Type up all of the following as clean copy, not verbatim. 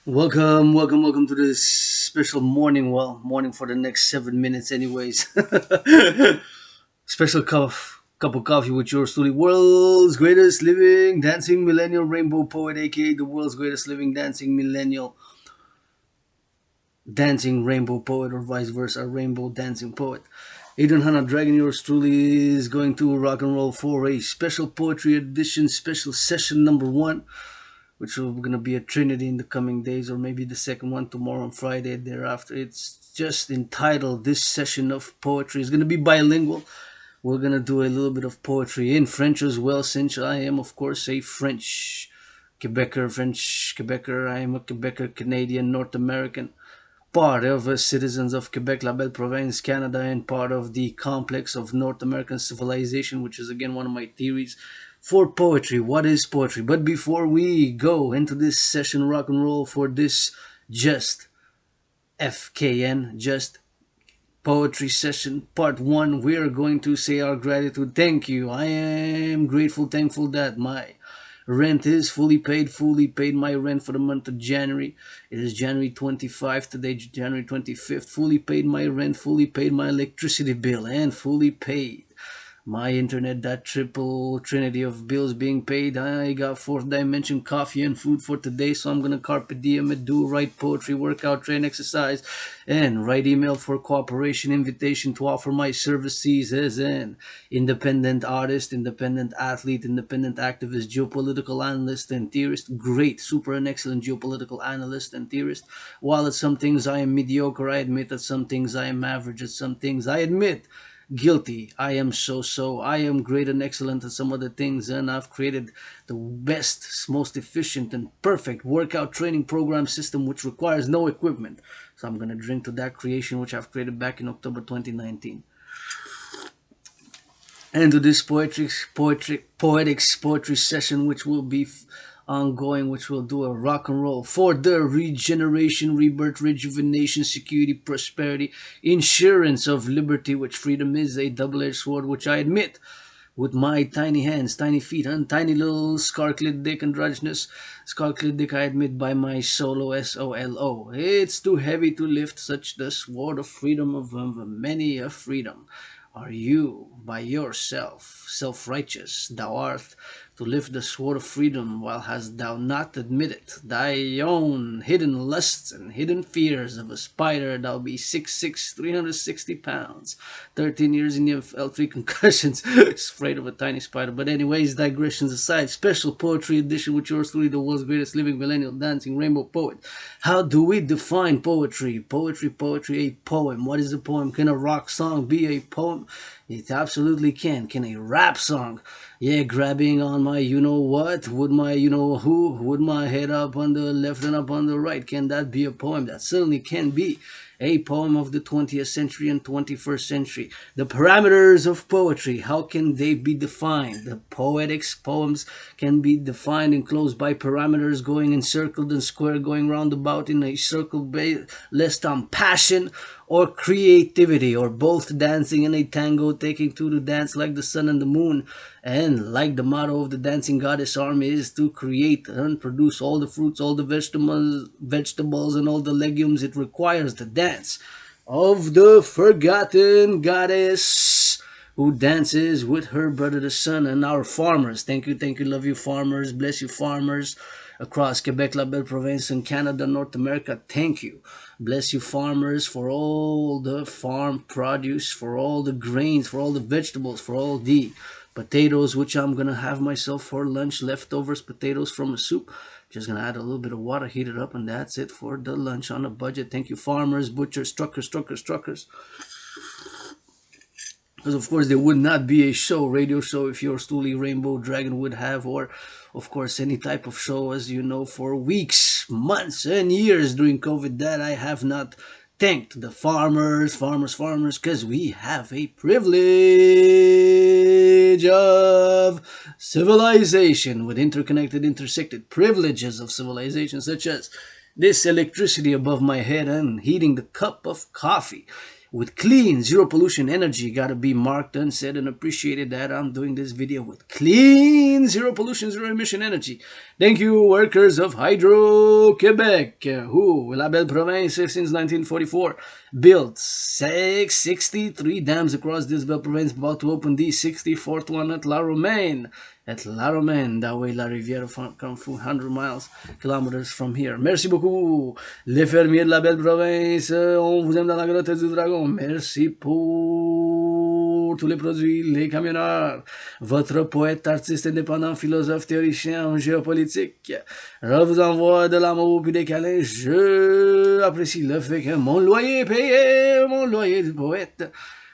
Welcome to this special morning. Well, morning for the next 7 minutes, anyways. Special cup of coffee with yours truly, world's greatest living dancing millennial rainbow poet, aka the world's greatest living dancing millennial dancing rainbow poet, or vice versa, rainbow dancing poet. Adrian Hanna Dragon, yours truly, is going to rock and roll for a special poetry edition, special session number 1, which will gonna be a trinity in the coming days, or maybe the second one tomorrow and Friday thereafter. It's just entitled "This Session of Poetry." It's gonna be bilingual. We're gonna do a little bit of poetry in French as well, since I am, of course, a French Quebecer. I am a Quebecer, Canadian, North American, part of citizens of Quebec, La Belle Province, Canada, and part of the complex of North American civilization, which is again one of my theories for poetry. What is poetry? But before we go into this session rock and roll for this just FKN, just poetry session part 1, we are going to say our gratitude. Thank you. I am grateful, thankful that my rent is fully paid my rent for the month of January. It is January 25 today, January 25th. Fully paid my rent, fully paid my electricity bill, and fully paid my internet. That triple trinity of bills being paid. I got fourth dimension coffee and food for today, so I'm gonna carpe diem it, do write poetry, workout, train, exercise, and write email for cooperation, invitation to offer my services as an independent artist, independent athlete, independent activist, geopolitical analyst and theorist. Great, super and excellent geopolitical analyst and theorist. While at some things I am mediocre, I admit that some things I am average, at some things I admit guilty. I am so. I am great and excellent at some other things, and I've created the best, most efficient, and perfect workout training program system which requires no equipment. So I'm gonna drink to that creation which I've created back in October 2019. And to this poetry session, which will be ongoing, which will do a rock and roll for the regeneration, rebirth, rejuvenation, security, prosperity, insurance of liberty, which freedom is a double-edged sword, which I admit with my tiny hands, tiny feet, and tiny little scar-clit dick androgynous scar-clit dick, I admit by my solo SOLO. It's too heavy to lift such the sword of freedom of many a freedom. Are you by yourself self-righteous? Thou art to lift the sword of freedom, while hast thou not admitted thy own hidden lusts and hidden fears of a spider? Thou be 6'6", 360 pounds, 13 years in the FL, 3 concussions, afraid of a tiny spider. But anyways, digressions aside, special poetry edition with yours truly, the world's greatest living millennial dancing rainbow poet. How do we define poetry? Poetry, a poem. What is a poem? Can a rock song be a poem? It absolutely can. Can a rap song? Yeah, grabbing on my you know what, would my you know who, would my head up on the left and up on the right. Can that be a poem? That certainly can be a poem of the 20th century and 21st century. The parameters of poetry, how can they be defined? The poetics poems can be defined and closed by parameters going in circled and square, going roundabout in a circle based on passion or creativity, or both, dancing in a tango, taking two to dance like the sun and the moon. And like the motto of the dancing goddess army is to create and produce all the fruits, all the vegetables and all the legumes it requires, the dance of the forgotten goddess who dances with her brother the sun. And our farmers, thank you, love you farmers, bless you farmers across Quebec, La Belle Province, and Canada, North America. Thank you. Bless you farmers for all the farm produce, for all the grains, for all the vegetables, for all the potatoes, which I'm gonna have myself for lunch. Leftovers potatoes from a soup. Just gonna add a little bit of water, heat it up, and that's it for the lunch on a budget. Thank you farmers, butchers, truckers. Because of course there would not be a radio show, if your Stooley Rainbow Dragon would have, or of course any type of show, as you know, for weeks, months, and years during COVID, that I have not thanked the farmers, because we have a privilege of civilization, with interconnected, intersected privileges of civilization, such as this electricity above my head and heating the cup of coffee with clean, zero pollution energy. Gotta be marked and said and appreciated that I'm doing this video with clean, zero pollution, zero emission energy. Thank you, workers of Hydro-Québec, who, La Belle Province, since 1944, built 63 dams across this belle province, about to open the 64th one at La Romaine. At La Romaine, that way La Rivière come from 100 kilometers from here. Merci beaucoup, les fermiers de la belle province. On vous aime dans la grotte du dragon. Merci pour tous les produits, les camionneurs. Votre poète, artiste indépendant, philosophe, théoricien en géopolitique. Je vous envoie de l'amour puis des câlins. Je apprécie le fait que mon loyer est payé, mon loyer du poète.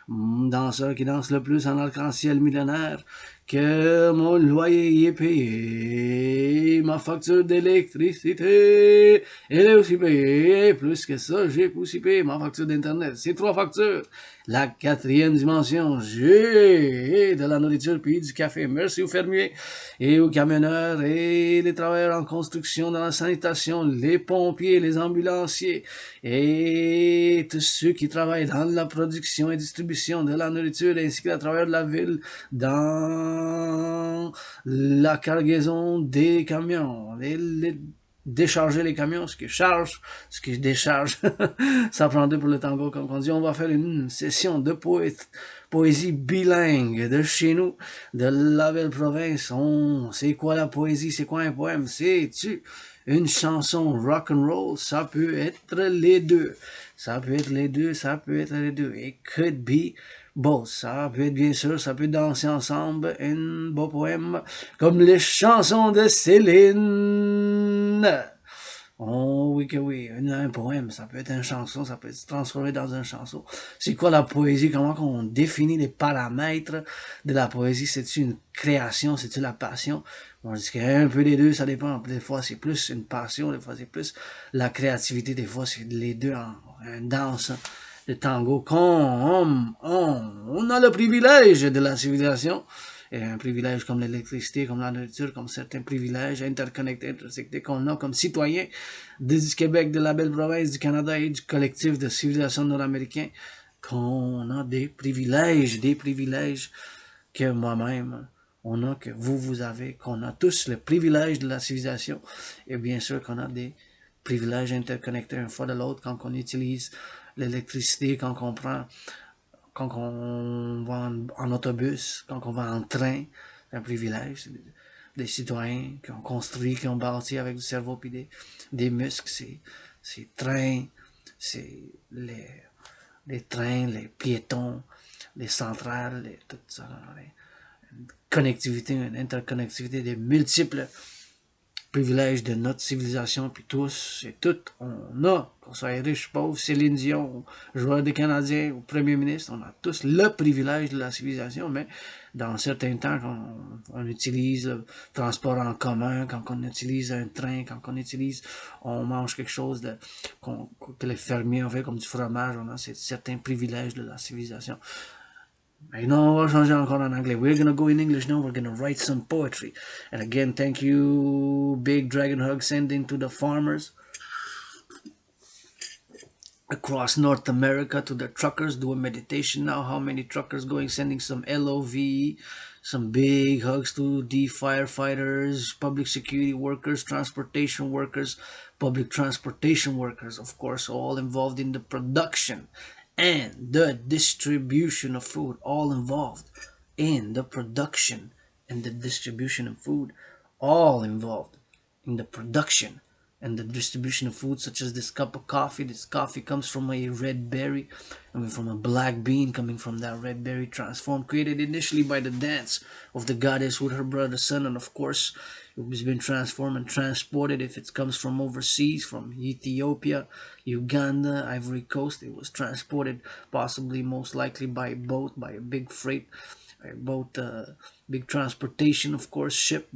Danseur qui danse le plus en arc-en-ciel millénaire. Que mon loyer y est payé, ma facture d'électricité, elle est aussi payée, plus que ça, j'ai aussi payé ma facture d'internet, c'est 3 factures. La 4e dimension, j'ai de la nourriture puis du café. Merci aux fermiers et aux camionneurs et les travailleurs en construction, dans la sanitation, les pompiers, les ambulanciers et tous ceux qui travaillent dans la production et distribution de la nourriture, ainsi que les travailleurs de la ville dans la cargaison des camions, décharger les camions, ce qui charge, ce qui décharge. Ça prend deux pour le tango, comme on dit. On va faire une session de poésie bilingue de chez nous, de la belle province. C'est quoi la poésie? C'est quoi un poème? C'est-tu une chanson rock and roll? Ça peut être les deux. Ça peut être les deux, ça peut être les deux. It could be both. Ça peut être bien sûr, ça peut danser ensemble. Un beau poème comme les chansons de Céline. Oh oui que oui, un poème, ça peut être une chanson, ça peut se transformer dans une chanson. C'est quoi la poésie? Comment on définit les paramètres de la poésie? C'est-tu une création? C'est-tu la passion? On dit qu'un peu des deux, ça dépend. Des fois, c'est plus une passion, des fois, c'est plus la créativité, des fois, c'est les deux en danse. Le tango, on a le privilège de la civilisation, et un privilège comme l'électricité, comme la nourriture, comme certains privilèges interconnectés, intersectés qu'on a comme citoyens du Québec, de la belle province, du Canada et du collectif de civilisation nord-américain, qu'on a des privilèges que moi-même, on a, que vous avez, qu'on a tous le privilège de la civilisation, et bien sûr qu'on a des privilèges interconnectés un fois de l'autre quand on utilise l'électricité, quand on va en autobus, quand on va en train, c'est un privilège. Des citoyens qui ont construit, qui ont bâti avec du cerveau puis des muscles, c'est trains, c'est les trains, les piétons, les centrales, tout ça, une connectivité, une interconnectivité des multiples privilèges de notre civilisation, puis tous et toutes, on a, qu'on soit riche, pauvre, Céline Dion, joueur des Canadiens, ou premier ministre, on a tous le privilège de la civilisation, mais dans certains temps, quand on utilise le transport en commun, quand on utilise un train, quand on mange quelque chose que les fermiers ont fait comme du fromage, on a certains privilèges de la civilisation. I know, on va changer encore en anglais. We're gonna go in English now. We're gonna write some poetry. And again, thank you, big dragon hug sending to the farmers across North America, to the truckers. Do a meditation now. How many truckers going? Sending some LOV, some big hugs to the firefighters, public security workers, transportation workers, public transportation workers, of course, all involved in the production and the distribution of food, all involved in the production and the distribution of food, all involved in the production and the distribution of food, such as this cup of coffee. This coffee comes from a red berry, coming from a black bean, coming from that red berry, transformed, created initially by the dance of the goddess with her brother sun, and of course it has been transformed and transported. If it comes from overseas, from Ethiopia, Uganda, Ivory Coast, it was transported possibly, most likely by boat, by a big freight, by a boat, big transportation, of course, ship,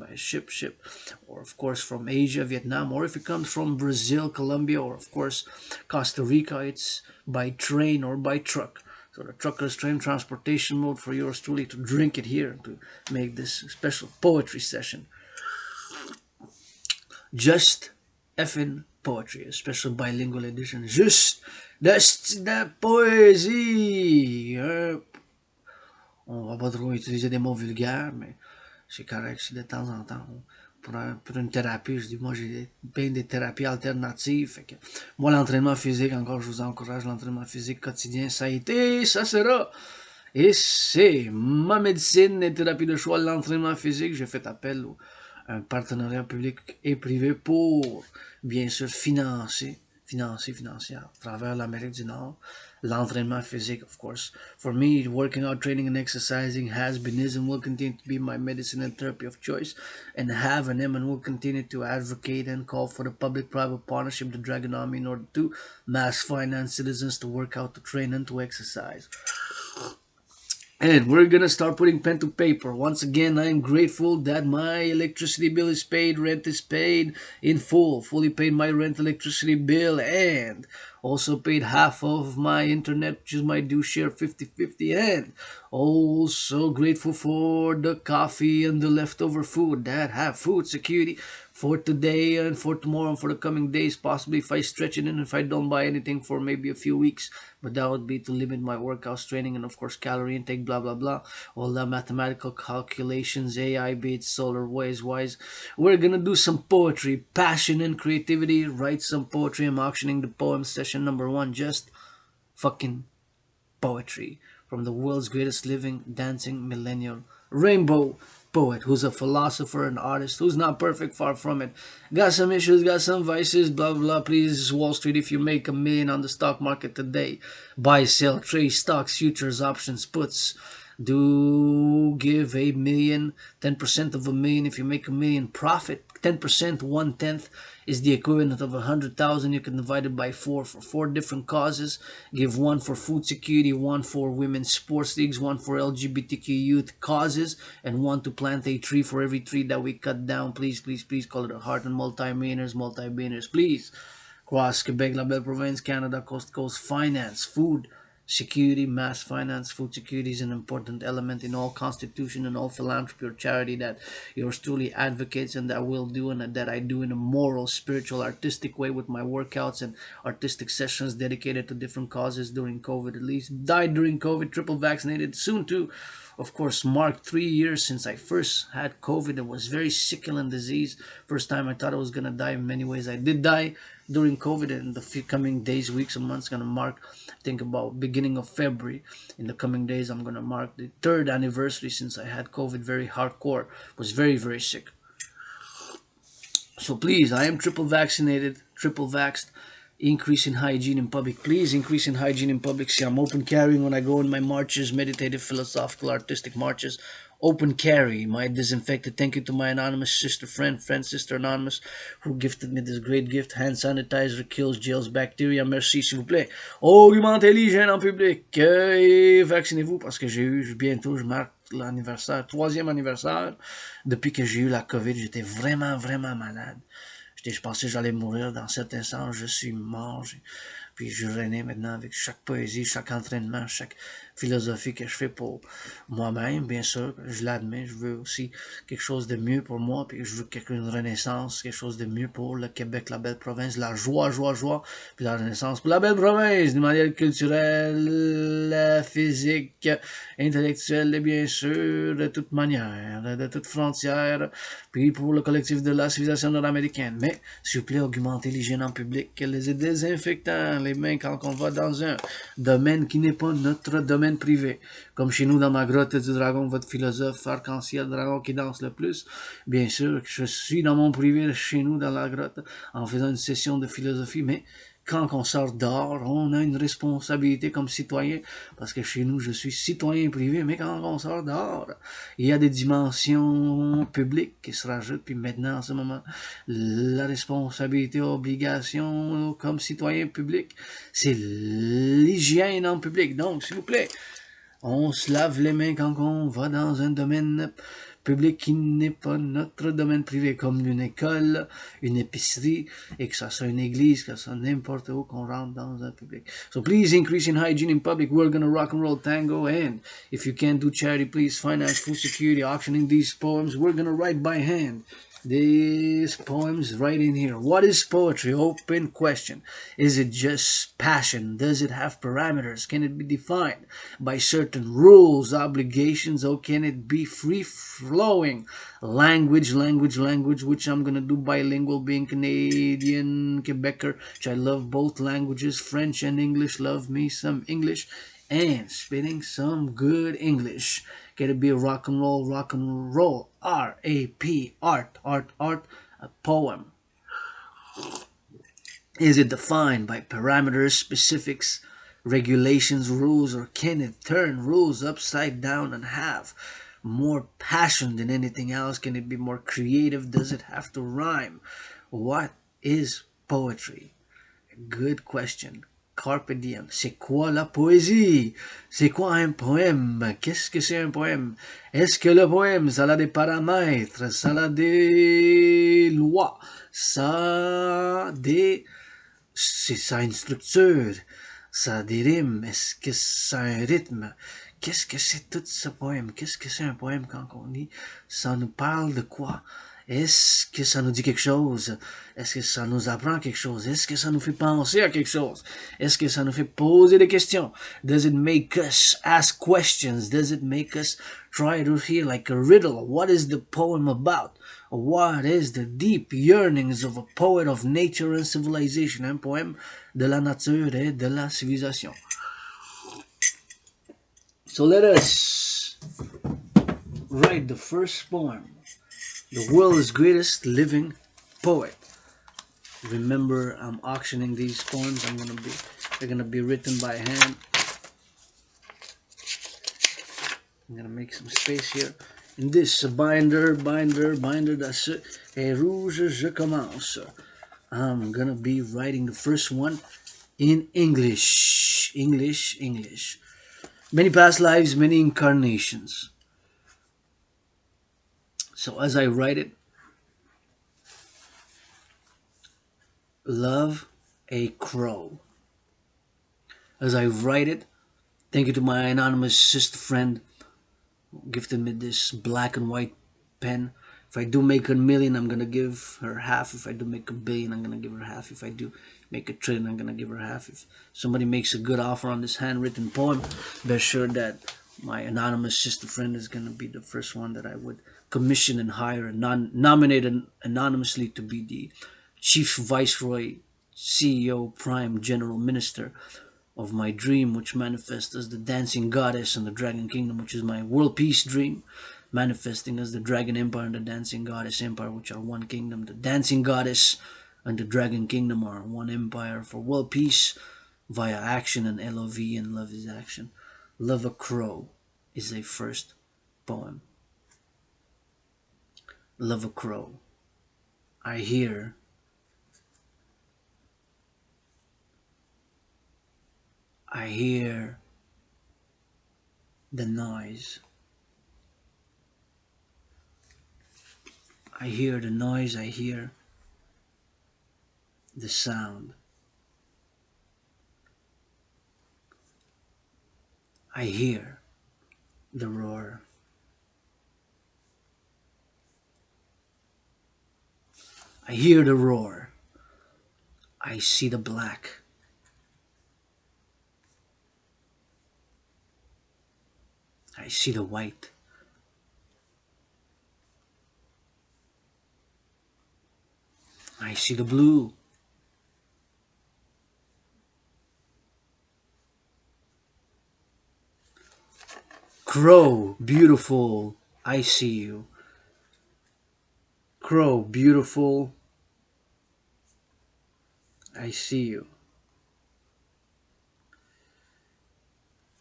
or of course from Asia, Vietnam, or if it comes from Brazil, Colombia, or of course Costa Rica, it's by train or by truck. So the trucker's train transportation mode for yours truly to drink it here, to make this special poetry session. Just effing poetry, a special bilingual edition. Juste de poésie. On va pas trop utiliser des mots vulgaires, mais c'est correct si de temps en temps. Pour une thérapie, je dis, moi j'ai plein de thérapies alternatives. Fait que, moi, l'entraînement physique, encore, je vous encourage, l'entraînement physique quotidien, ça a été, ça sera. Et c'est ma médecine et thérapie de choix, l'entraînement physique. J'ai fait appel à un partenariat public et privé pour, bien sûr, financer à travers l'Amérique du Nord, l'entraînement physique, of course. For me, working out, training, and exercising has been, is, and will continue to be my medicine and therapy of choice, and have and am and will continue to advocate and call for the public-private partnership, the Dragon Army, in order to mass finance citizens to work out, to train, and to exercise. And we're gonna start putting pen to paper. Once again, I'm grateful that my electricity bill is paid, rent is paid in full, fully paid my rent electricity bill, and also paid half of my internet, which is my due share 50-50, and also grateful for the coffee and the leftover food that have food security for today and for tomorrow and for the coming days, possibly if I stretch it in, if I don't buy anything for maybe a few weeks. But that would be to limit my workouts, training, and of course calorie intake, blah blah blah. All the mathematical calculations, AI beats, solar ways wise. We're gonna do some poetry, passion and creativity. Write some poetry. I'm auctioning the poem session number 1. Just fucking poetry from the world's greatest living, dancing millennial rainbow poet who's a philosopher and artist who's not perfect, far from it. Got some issues, got some vices, blah blah. Please, Wall Street, if you make a million on the stock market today, buy, sell, trade stocks, futures, options, puts. Do give a million, 10% of a million. If you make a million profit, 10%, 1/10 is the equivalent of 100,000. You can divide it by 4 for 4 different causes. Give 1 for food security, 1 for women's sports leagues, 1 for LGBTQ youth causes, and 1 to plant a tree for every tree that we cut down. Please, please, please call it a heart. And multi-billionaires, please. Cross Quebec, La Belle Province, Canada, coast to coast, finance, food security, mass finance. Food security is an important element in all constitution and all philanthropy or charity that yours truly advocates and that will do and that I do in a moral, spiritual, artistic way with my workouts and artistic sessions dedicated to different causes during COVID. At least died during COVID, triple vaccinated, soon to, of course, marked 3 years since I first had COVID. It was very sickling disease. First time I thought I was gonna die. In many ways, I did die during COVID, and the coming days, weeks, and months gonna mark. Think about beginning of February. In the coming days, I'm gonna mark the 3rd anniversary since I had COVID. Very hardcore. Was very very sick. So please, I am triple vaccinated, triple vaxxed. Increase in hygiene in public. Please increase in hygiene in public. See, I'm open carrying when I go in my marches, meditative, philosophical, artistic marches. Open carry, my disinfected. Thank you to my anonymous friend, sister anonymous, who gifted me this great gift. Hand sanitizer kills, jails bacteria. Merci, s'il vous plaît. Augmentez l'hygiène en public et vaccinez-vous parce que bientôt, je marque l'anniversaire, 3e anniversaire. Depuis que j'ai eu la COVID, j'étais vraiment, vraiment malade. Je pensais que j'allais mourir dans certains sens. Je suis mort. Puis je renais maintenant avec chaque poésie, chaque entraînement, chaque philosophie que je fais pour moi-même, bien sûr, je l'admets, je veux aussi quelque chose de mieux pour moi, puis je veux une renaissance, quelque chose de mieux pour le Québec, la belle province, la joie, puis la renaissance pour la belle province, de manière culturelle, physique, intellectuelle, et bien sûr, de toute manière, de toute frontière, puis pour le collectif de la civilisation nord-américaine. Mais, s'il vous plaît, augmentez l'hygiène en public, les désinfectants, les mains quand on va dans un domaine qui n'est pas notre domaine privé. Comme chez nous dans ma grotte du dragon, votre philosophe arc-en-ciel dragon qui danse le plus. Bien sûr que je suis dans mon privé chez nous dans la grotte en faisant une session de philosophie, mais quand on sort dehors, on a une responsabilité comme citoyen, parce que chez nous, je suis citoyen privé, mais quand on sort dehors, il y a des dimensions publiques qui se rajoutent, puis maintenant, en ce moment, la responsabilité, obligation comme citoyen public, c'est l'hygiène en public. Donc, s'il vous plaît, on se lave les mains quand on va dans un domaine public qui n'est pas notre domaine privé, comme une école, une épicerie, et que ça soit une église, que ça soit n'importe où qu'on rentre dans un public. So please increase in hygiene in public. We're gonna rock and roll tango, and if you can't do charity, please finance food security, auctioning these poems. We're gonna write by hand. This poem's right in here. What is poetry? Open question. Is it just passion? Does it have parameters? Can it be defined by certain rules, obligations, or can it be free flowing? Language, which I'm gonna do bilingual, being Canadian, Quebecer, which I love both languages, French and English. Love me some English. And spitting some good English. Can it be a rock and roll, rock and roll? R-A-P, art, a poem. Is it defined by parameters, specifics, regulations, rules, or can it turn rules upside down and have more passion than anything else? Can it be more creative? Does it have to rhyme? What is poetry? Good question. Carpe diem. C'est quoi la poésie? C'est quoi un poème? Qu'est-ce que c'est un poème? Est-ce que le poème, ça a des paramètres? Ça a des lois? Ça a des... Ça a une structure? Ça a des rimes? Est-ce que ça a un rythme? Qu'est-ce que c'est tout ce poème? Qu'est-ce que c'est un poème quand on dit? Ça nous parle de quoi? Est-ce que ça nous dit quelque chose? Est-ce que ça nous apprend quelque chose? Est-ce que ça nous fait penser à quelque chose? Est-ce que ça nous fait poser des questions? Does it make us ask questions? Does it make us try to hear like a riddle? What is the poem about? What is the deep yearnings of a poet of nature and civilization? Un poème de la nature et de la civilisation. So let us write the first poem. The world's greatest living poet. Remember, I'm auctioning these poems. They're gonna be written by hand. I'm gonna make some space here. In this binder, that's it. Et rouge, je commence. I'm gonna be writing the first one in English. English. Many past lives, many incarnations. So as I write it, love a crow. As I write it, thank you to my anonymous sister friend who gifted me this black and white pen. If I do make 1,000,000, I'm gonna give her half. If I do make 1,000,000,000, I'm gonna give her half. If I do make 1,000,000,000, I'm gonna give her half. If somebody makes a good offer on this handwritten poem, be sure that my anonymous sister friend is gonna be the first one that I would commission and hire and nominate anonymously to be the chief viceroy, CEO, prime general minister of my dream, which manifests as the dancing goddess and the dragon kingdom, which is my world peace dream, manifesting as the dragon empire and the dancing goddess empire, which are one kingdom. The dancing goddess and the dragon kingdom are one empire for world peace via action and LOV, and love is action. Love a Crow is a first poem. Love a Crow. I hear the noise. I hear the noise, I hear the sound. I hear the roar. I hear the roar. I see the black. I see the white. I see the blue. Crow, beautiful, I see you. Crow, beautiful, I see you.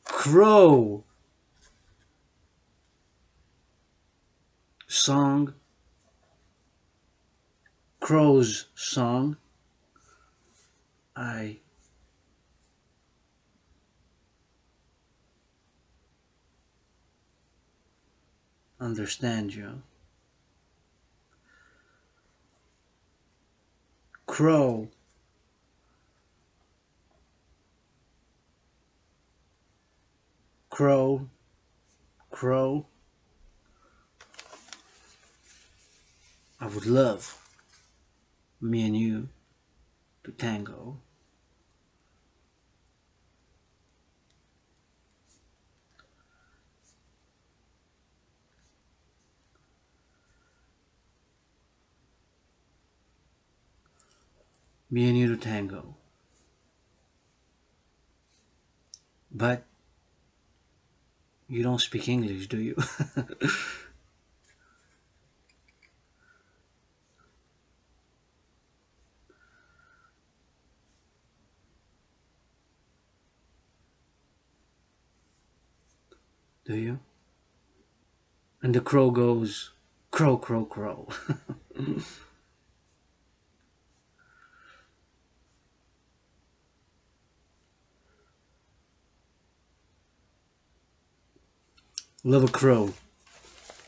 Crow, song, crow's song, I understand you. Crow, crow, crow. I would love me and you to tango. Me and you to tango. But you don't speak English, do you? Do you? And the crow goes, crow, crow, crow. Love a crow.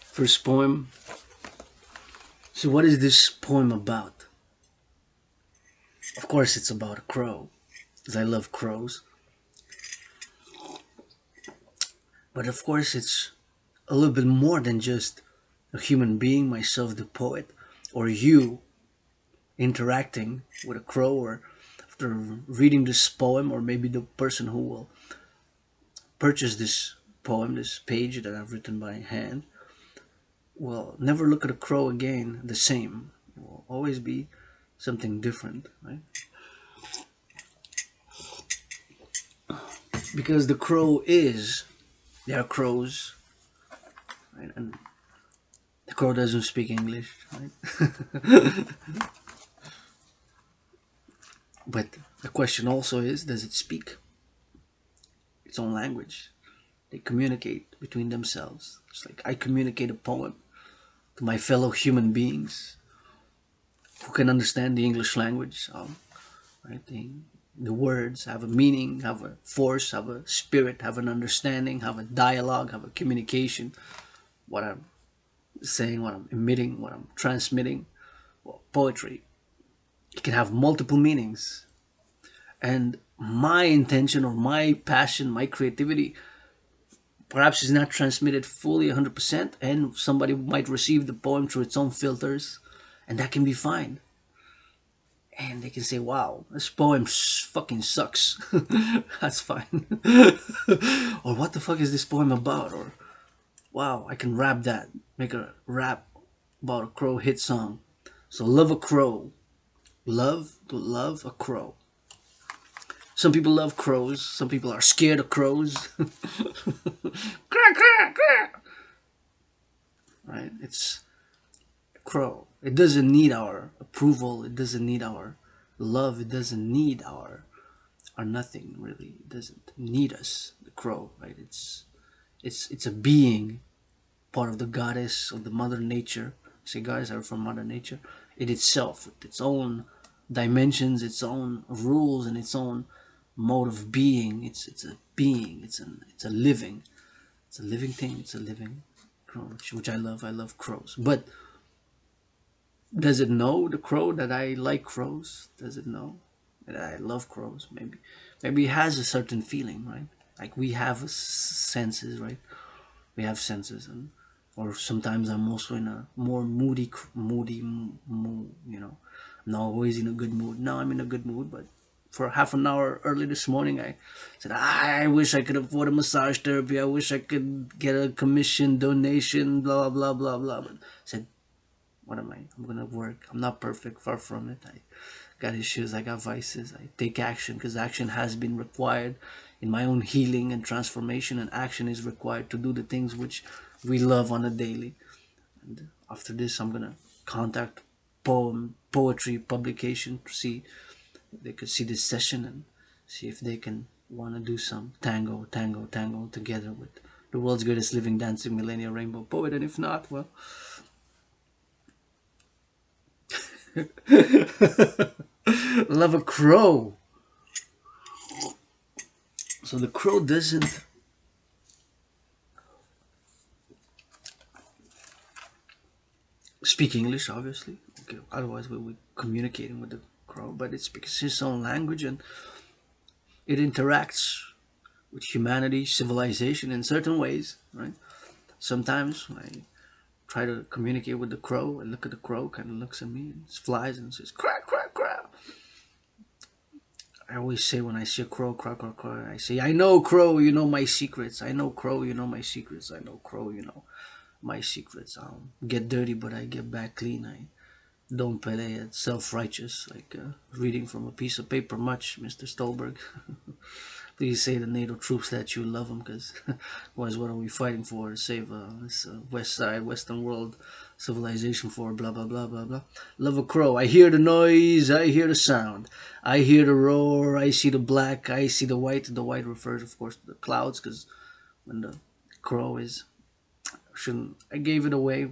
First poem. So, what is this poem about? Of course, it's about a crow, because I love crows. But of course, it's a little bit more than just a human being, myself, the poet, or you interacting with a crow, or after reading this poem, or maybe the person who will purchase this poem, this page that I've written by hand, will never look at a crow again the same. It will always be something different, right? Because the crow is, there are crows, right? And the crow doesn't speak English, right? But the question also is, does it speak its own language? They communicate between themselves. It's like I communicate a poem to my fellow human beings who can understand the English language. Right? The words have a meaning, have a force, have a spirit, have an understanding, have a dialogue, have a communication. What I'm saying, what I'm emitting, what I'm transmitting. Well, poetry, it can have multiple meanings. And my intention or my passion, my creativity, perhaps is not transmitted fully 100%, and somebody might receive the poem through its own filters, and that can be fine. And they can say, wow, this poem fucking sucks. That's fine. Or what the fuck is this poem about? Or wow, I can rap that. Make a rap about a crow hit song. So love a crow. Love to love a crow. Some people love crows. Some people are scared of crows. Right? It's a crow. It doesn't need our approval. It doesn't need our love. It doesn't need our nothing really. It doesn't need us. The crow, right? It's a being, part of the goddess of the mother nature. Say guys are from mother nature. It itself, with its own dimensions, its own rules, and its own mode of being. It's a being. It's a living. It's a living thing. It's a living crow, which I love. I love crows. But does it know, the crow, that I like crows? Does it know that I love crows? Maybe it has a certain feeling, right? Like we have senses, right? We have senses, and or sometimes I'm also in a more moody mood. I'm not always in a good mood. Now I'm in a good mood, but for half an hour early this morning, I said, I wish I could afford a massage therapy. I wish I could get a commission donation, blah blah blah blah. But I said, what am I? I'm gonna work. I'm not perfect, far from it. I got issues, I got vices. I take action because action has been required in my own healing and transformation, and action is required to do the things which we love on a daily. And after this, I'm gonna contact poetry publication to see if they could see this session and see if they can want to do some tango together with the world's greatest living dancing millennial rainbow poet. And if not, well, love a crow. So the crow doesn't speak English, obviously. Okay, otherwise we would communicating with the crow. But it speaks his own language, and it interacts with humanity, civilization in certain ways, right? Sometimes try to communicate with the crow. I look at the crow, kind of looks at me, and flies and says, "Crack, crack, crack." I always say when I see a crow, crack, crack, crack, I say, "I know, crow, you know my secrets. I know, crow, you know my secrets. I know, crow, you know my secrets. I get dirty, but I get back clean. I don't play it self-righteous, like reading from a piece of paper much, Mr. Stolberg." Please say to NATO troops that you love them, because otherwise, what are we fighting for? To save this West Side, Western world civilization for blah blah blah blah blah. Love a crow. I hear the noise. I hear the sound. I hear the roar. I see the black. I see the white. The white refers, of course, to the clouds, because when the crow is shouldn't I gave it away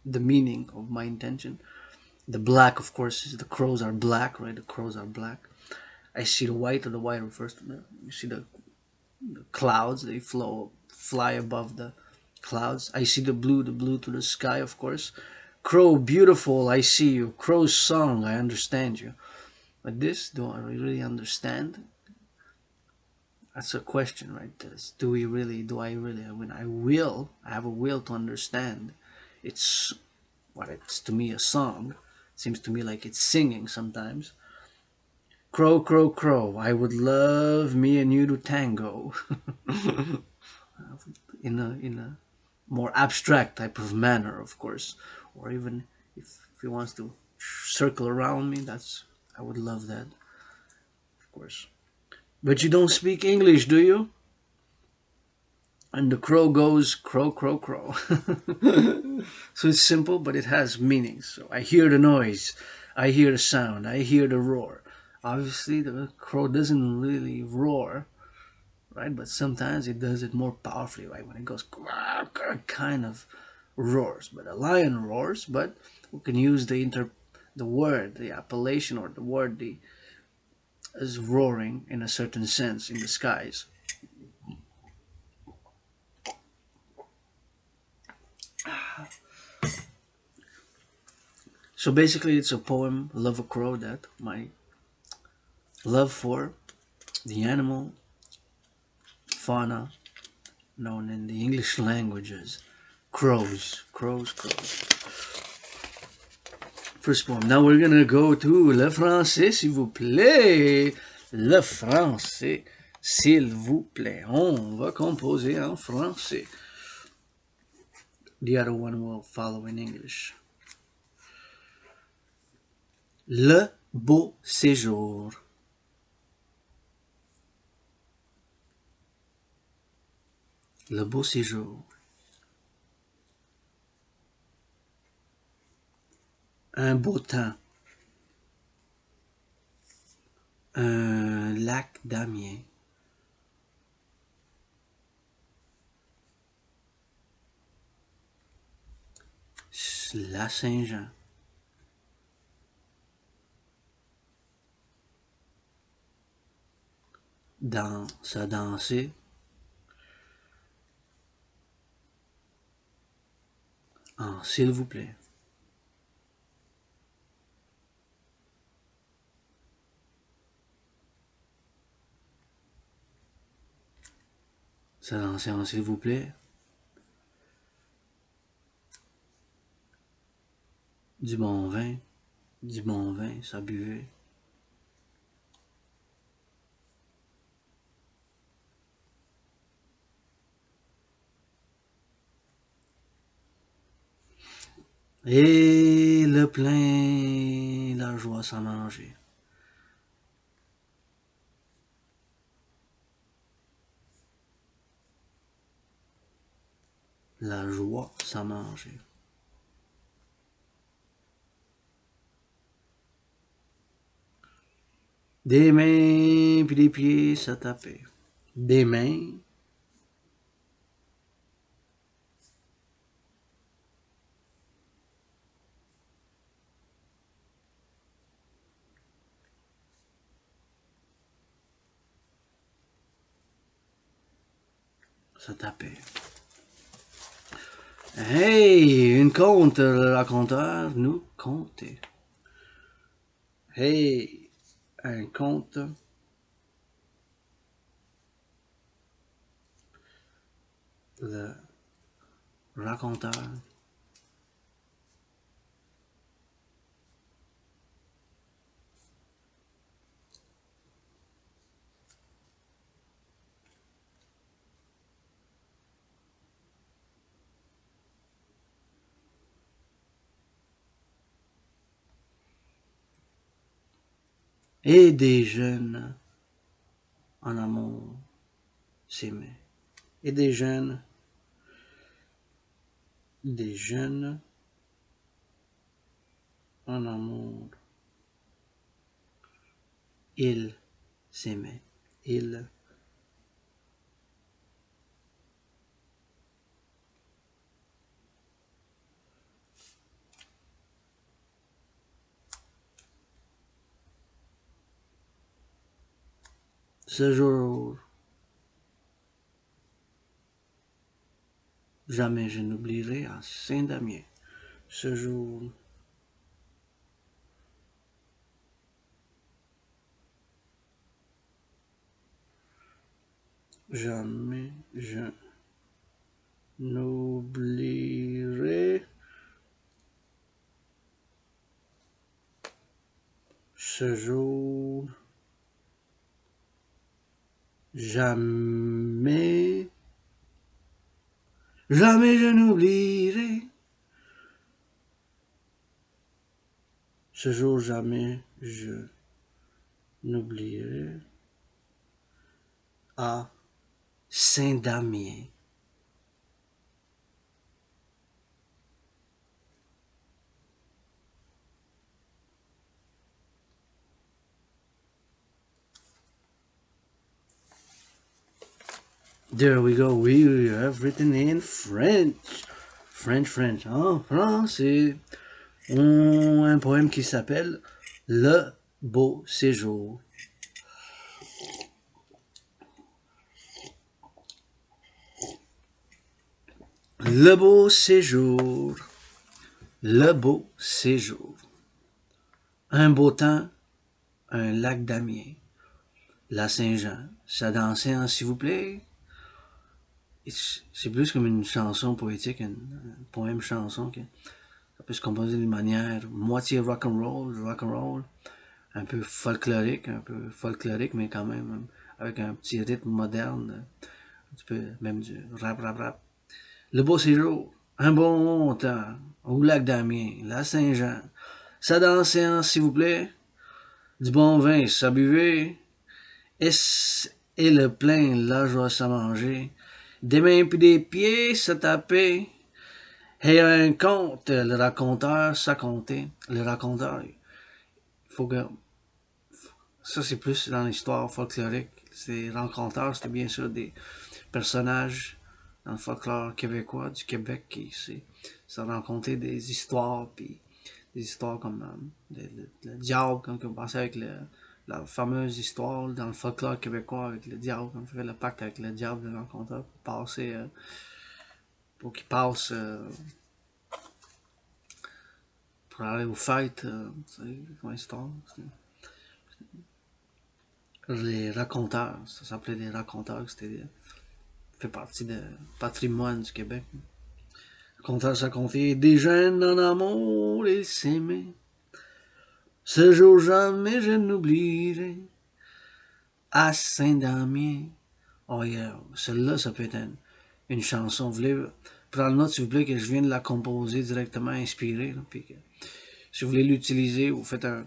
the meaning of my intention. The black, of course, is the crows are black, right? The crows are black. I see the white, or the white refers to you see the clouds. They fly above the clouds. I see the blue to the sky, of course. Crow, beautiful, I see you. Crow's song, I understand you. But this, do I really understand? That's a question, right? Do we really? Do I really? I mean, I have a will to understand. It's it's to me a song. It seems to me like it's singing sometimes. Crow, crow, crow, I would love me and you to tango. In a more abstract type of manner, of course. Or even if he wants to circle around me, I would love that, of course. But you don't speak English, do you? And the crow goes crow, crow, crow. So it's simple, but it has meanings. So I hear the noise, I hear the sound, I hear the roar. Obviously, the crow doesn't really roar, right? But sometimes it does it more powerfully, right? When it goes kind of roars. But a lion roars, but we can use the word, the appellation, or the word as roaring in a certain sense in the skies. So basically, it's a poem, Love a Crow, that my love for the animal fauna known in the English language as crows, crows, crows. First poem. Now we're gonna go to le français, s'il vous plaît. Le français, s'il vous plaît. On va composer en français. The other one will follow in English. Le beau séjour. Le beau séjour. Un beau temps. Un lac d'Amiens. La Saint-Jean. Danse à danser. En s'il vous plaît. Ça dansait en s'il vous plaît. Du bon vin, ça buvait. Et le plein, la joie sans manger. La joie sans manger. Des mains puis des pieds, ça tapait. Des mains, ça tapait. Hey, une conte, le raconteur nous contait. Hey, un conte. Le raconteur et des jeunes en amour s'aimaient. Et des jeunes en amour, ils s'aimaient. Ils ce jour, jamais je n'oublierai à Saint-Damien. Ce jour, jamais je n'oublierai ce jour, jamais, jamais je n'oublierai ce jour, jamais je n'oublierai à Saint-Damien. There we go, we have written in French. French, en français. Un poème qui s'appelle Le beau séjour. Le beau séjour, le beau séjour. Un beau temps, un lac d'Amiens, la Saint-Jean, ça dansait en s'il vous plaît. C'est plus comme une chanson poétique, un poème chanson que ça peut se composer d'une manière moitié rock'n'roll, un peu folklorique, mais quand même avec un petit rythme moderne, un petit peu même du rap. Le beau séjour, un bon temps, au lac d'Amiens, la Saint-Jean, ça dansait en s'il vous plaît, du bon vin, ça buvait, et le plein, la joie à manger, des mains puis des pieds, ça tapait, et un conte, le raconteur, ça comptait. Le raconteur, il faut que... Ça, c'est plus dans l'histoire folklorique. Ces raconteurs, c'était bien sûr des personnages dans le folklore québécois, du Québec, qui ça racontait des histoires, puis des histoires comme le diable, comme on pensait avec la fameuse histoire dans le folklore québécois avec le diable, quand on fait le pacte avec le diable, le raconteur, pour qu'il passe pour aller aux fêtes, c'est une histoire. Les raconteurs, ça s'appelait des raconteurs, c'était fait partie du patrimoine du Québec. Raconteurs, ça comptait des jeunes en amour et s'aimer. Ce jour jamais je n'oublierai à Saint-Damien. Oh yeah, celle-là, ça peut être une chanson. Vous voulez prendre note, s'il vous plaît, que je viens de la composer directement inspirée. Là, puis que, si vous voulez l'utiliser, vous faites un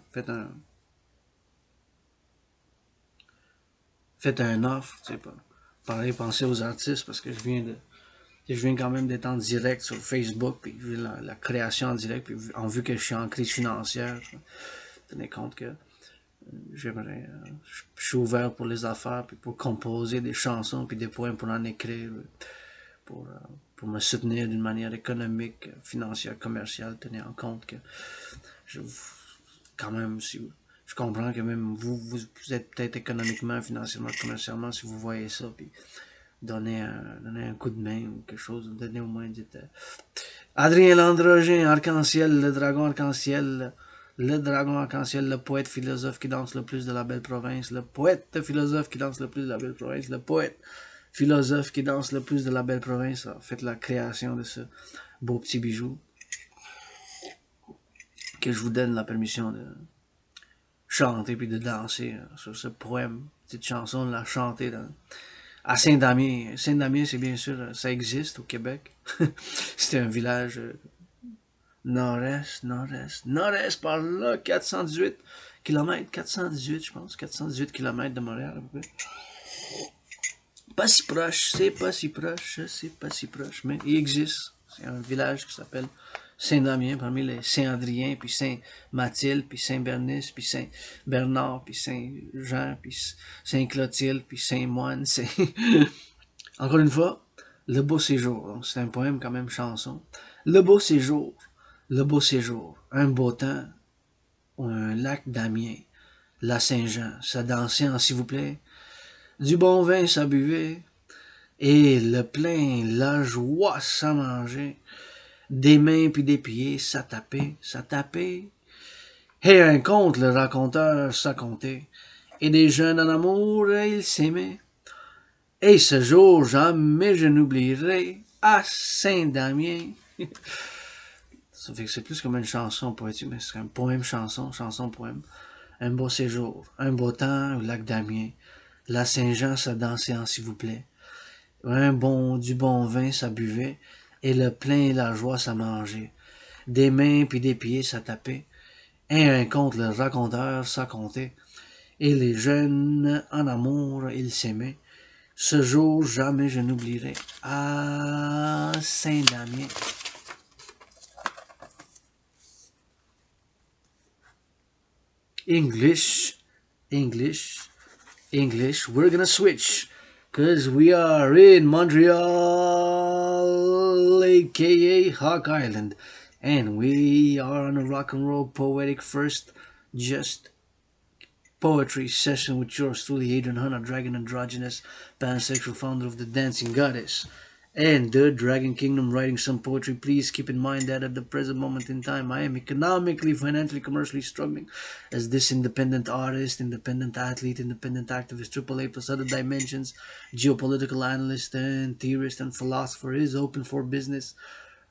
offre, tu sais pas. Pareil, pensez aux artistes parce que je viens quand même d'être en direct sur Facebook, puis vu la création en direct, puis en vue que je suis en crise financière, tenez compte que j'aimerais, je suis ouvert pour les affaires, puis pour composer des chansons, puis des poèmes pour en écrire, pour, pour me soutenir d'une manière économique, financière, commerciale, tenez en compte que je, quand même, si je comprends que même vous êtes peut-être économiquement, financièrement, commercialement, si vous voyez ça, puis donner un coup de main ou quelque chose, donner au moins, dites Adrien Landrogin, arc-en-ciel, le dragon arc-en-ciel, le poète philosophe qui danse le plus de la belle province, le poète philosophe qui danse le plus de la belle province, le poète philosophe qui danse le plus de la belle province, faites la création de ce beau petit bijou que je vous donne la permission de chanter puis de danser sur ce poème, petite chanson, de la chanter à Saint-Damien. Saint-Damien, c'est bien sûr, ça existe au Québec. C'est un village nord-est par là, 418 kilomètres, 418, je pense, 418 kilomètres de Montréal, à peu près. Pas si proche, c'est pas si proche, c'est pas si proche, mais il existe. C'est un village qui s'appelle Saint-Damien, parmi les Saint-Adrien, puis Saint-Mathilde, puis Saint-Bernice, puis Saint-Bernard, puis Saint-Jean, puis Saint-Clotilde, puis Saint-Moine. C'est encore une fois, le beau séjour. Donc, c'est un poème quand même chanson. Le beau séjour, le beau séjour, un beau temps, un lac d'Amiens, la Saint-Jean, ça dansait en s'il vous plaît. Du bon vin, ça buvait, et le plein, la joie, ça mangeait. Des mains puis des pieds, ça tapait, ça tapait. Et un conte, le raconteur, ça comptait. Et des jeunes en amour, ils s'aimaient. Et ce jour, jamais je n'oublierai, à Saint-Damien. Ça fait que c'est plus comme une chanson poétique, mais c'est un poème chanson, chanson poème. Un beau séjour, un beau temps au lac d'Amiens. La Saint-Jean, ça dansait en s'il vous plaît. Du bon vin, ça buvait. Et le plein et la joie, ça mangeait. Des mains puis des pieds, ça tapait. Et un conte, le raconteur, ça comptait. Et les jeunes, en amour, ils s'aimaient. Ce jour, jamais je n'oublierai. À Saint-Damien. English, English, English. We're gonna switch. Because we are in Montreal, aka Hawk Island. And we are on a rock and roll poetic first just poetry session with yours truly, Adrian Hunt, a dragon androgynous pansexual founder of the Dancing Goddess and the Dragon Kingdom, writing some poetry. Please keep in mind that at the present moment in time, I am economically, financially, commercially struggling as this independent artist, independent athlete, independent activist, AAA plus other dimensions, geopolitical analyst and theorist and philosopher is open for business.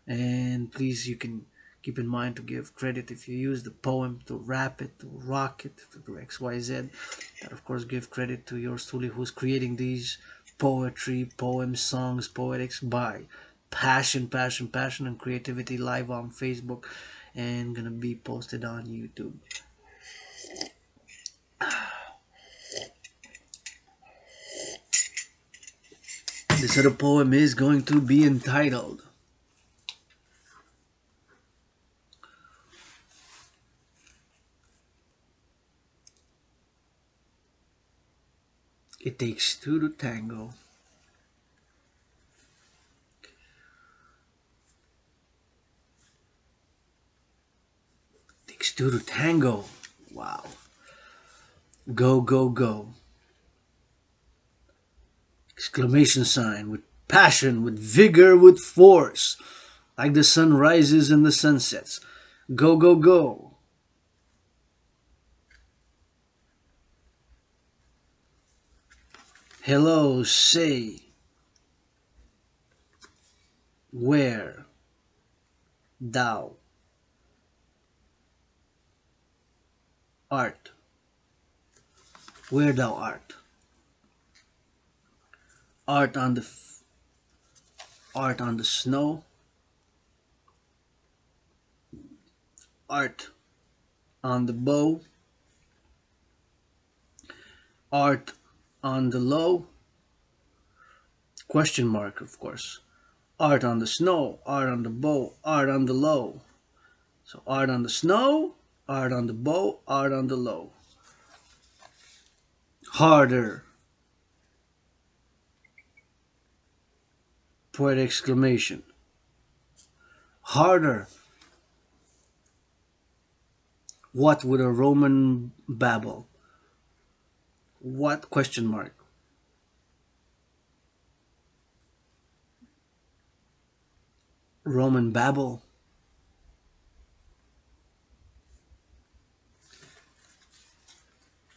And please, you can keep in mind to give credit if you use the poem to rap it, to rock it, to do XYZ. And of course, give credit to yours truly who's creating these poetry, poems, songs, poetics by passion, passion, passion, and creativity live on Facebook and gonna be posted on YouTube. This other poem is going to be entitled It Takes Two to Tango. Takes two to tango. Wow. Go, go, go. Exclamation sign, with passion, with vigor, with force. Like the sun rises and the sun sets. Go, go, go. Hello, say. Where thou art. Where thou art. Art on the snow. Art on the bow. Art on the low. Question mark, of course. Art on the snow, art on the bow, art on the low. So art on the snow, art on the bow, art on the low. Harder. Poetic exclamation. Harder. What would a Roman babble? What? Question mark. Roman babble.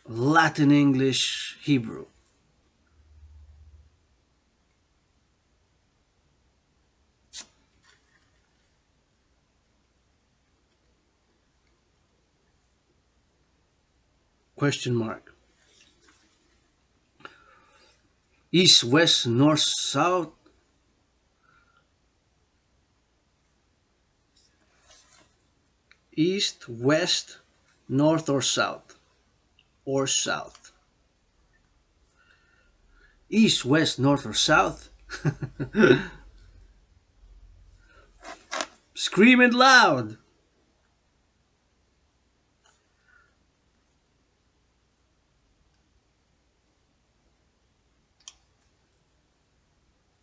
Latin, English, Hebrew. Question mark. East, west, north, south. East, west, north or south. or south? East, west, north, or south? Scream it loud!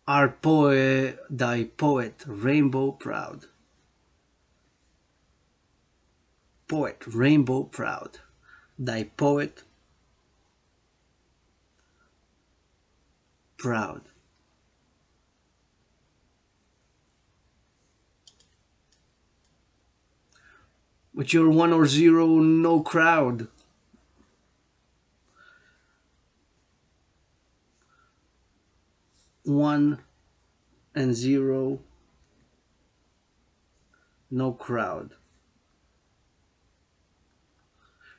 Our poet, thy poet, rainbow proud. Poet, rainbow proud. Thy poet, proud. With your 1 or 0, no crowd. 1 and 0, no crowd.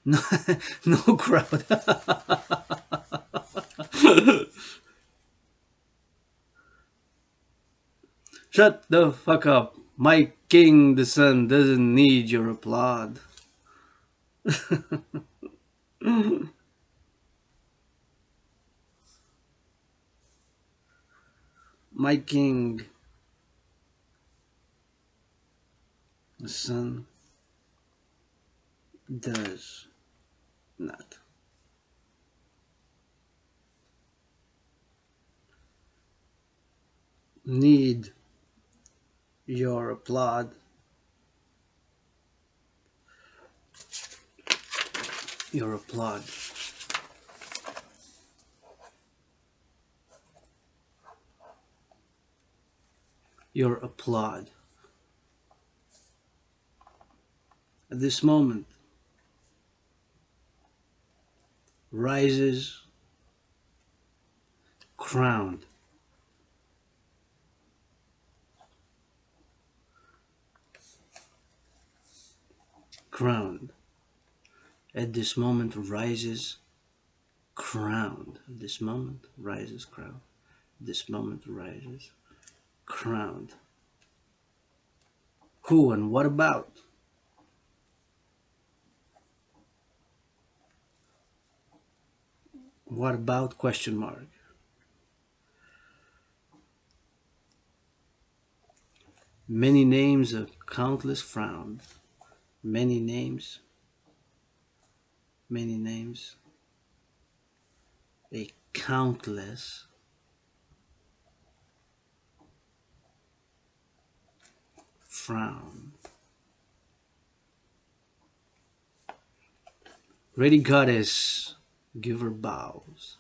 No, no crowd. Shut the fuck up. My king, the sun, doesn't need your applaud. My king, the sun, does not need your applaud. Your applaud. Your applaud. At this moment, rises crowned. Crowned. At this moment rises crowned. At this moment rises crowned. At this moment rises crowned. Who and what about? What about question mark? Many names, a countless frown. Many names, a countless frown. Ready goddess, give her bows.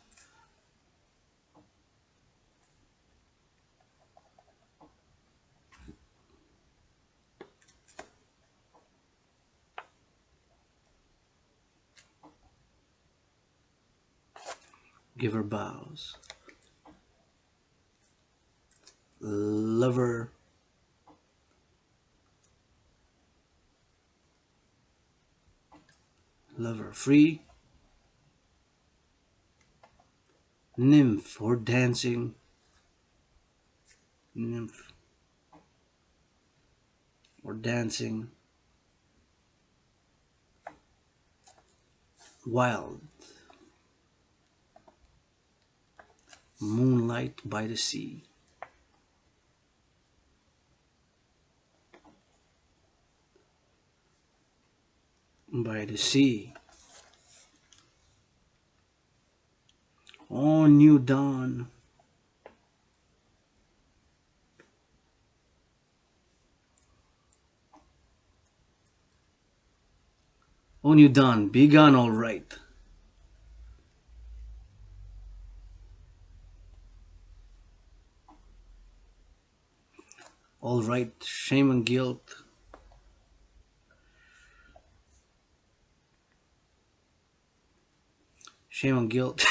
Give her bows. Lover, lover free. Nymph or dancing. Nymph or dancing. Wild. Moonlight by the sea. By the sea. Oh, new dawn. Oh, new dawn. Be gone, all right. All right. Shame and guilt. Shame and guilt.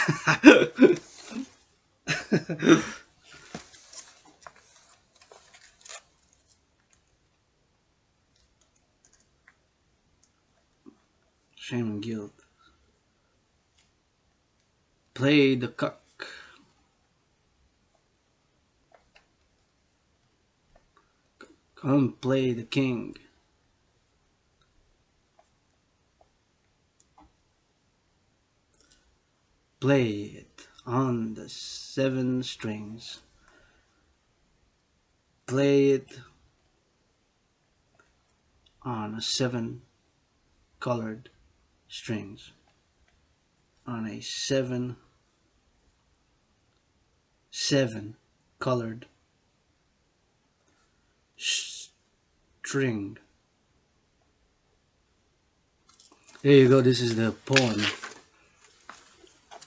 Shame and guilt. Play the cock. Come play the king. Play it on the 7 strings. Play it on a 7 colored strings. On a seven colored string. There you go. This is the poem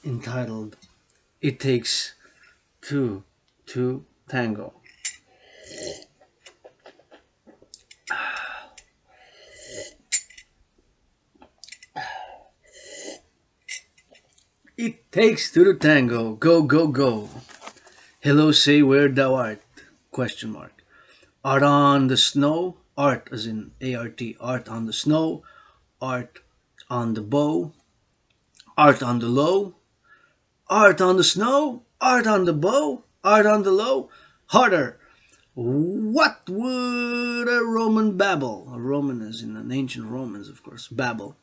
entitled "It Takes Two to Tango." It takes two to tango. Go, go, go. Hello, say where thou art? Question mark. Art on the snow. Art as in A-R-T. Art on the snow. Art on the bow. Art on the low. Art on the snow. Art on the bow. Art on the low. Harder. What would a Roman babble? A Roman as in an ancient Romans, of course. Babble.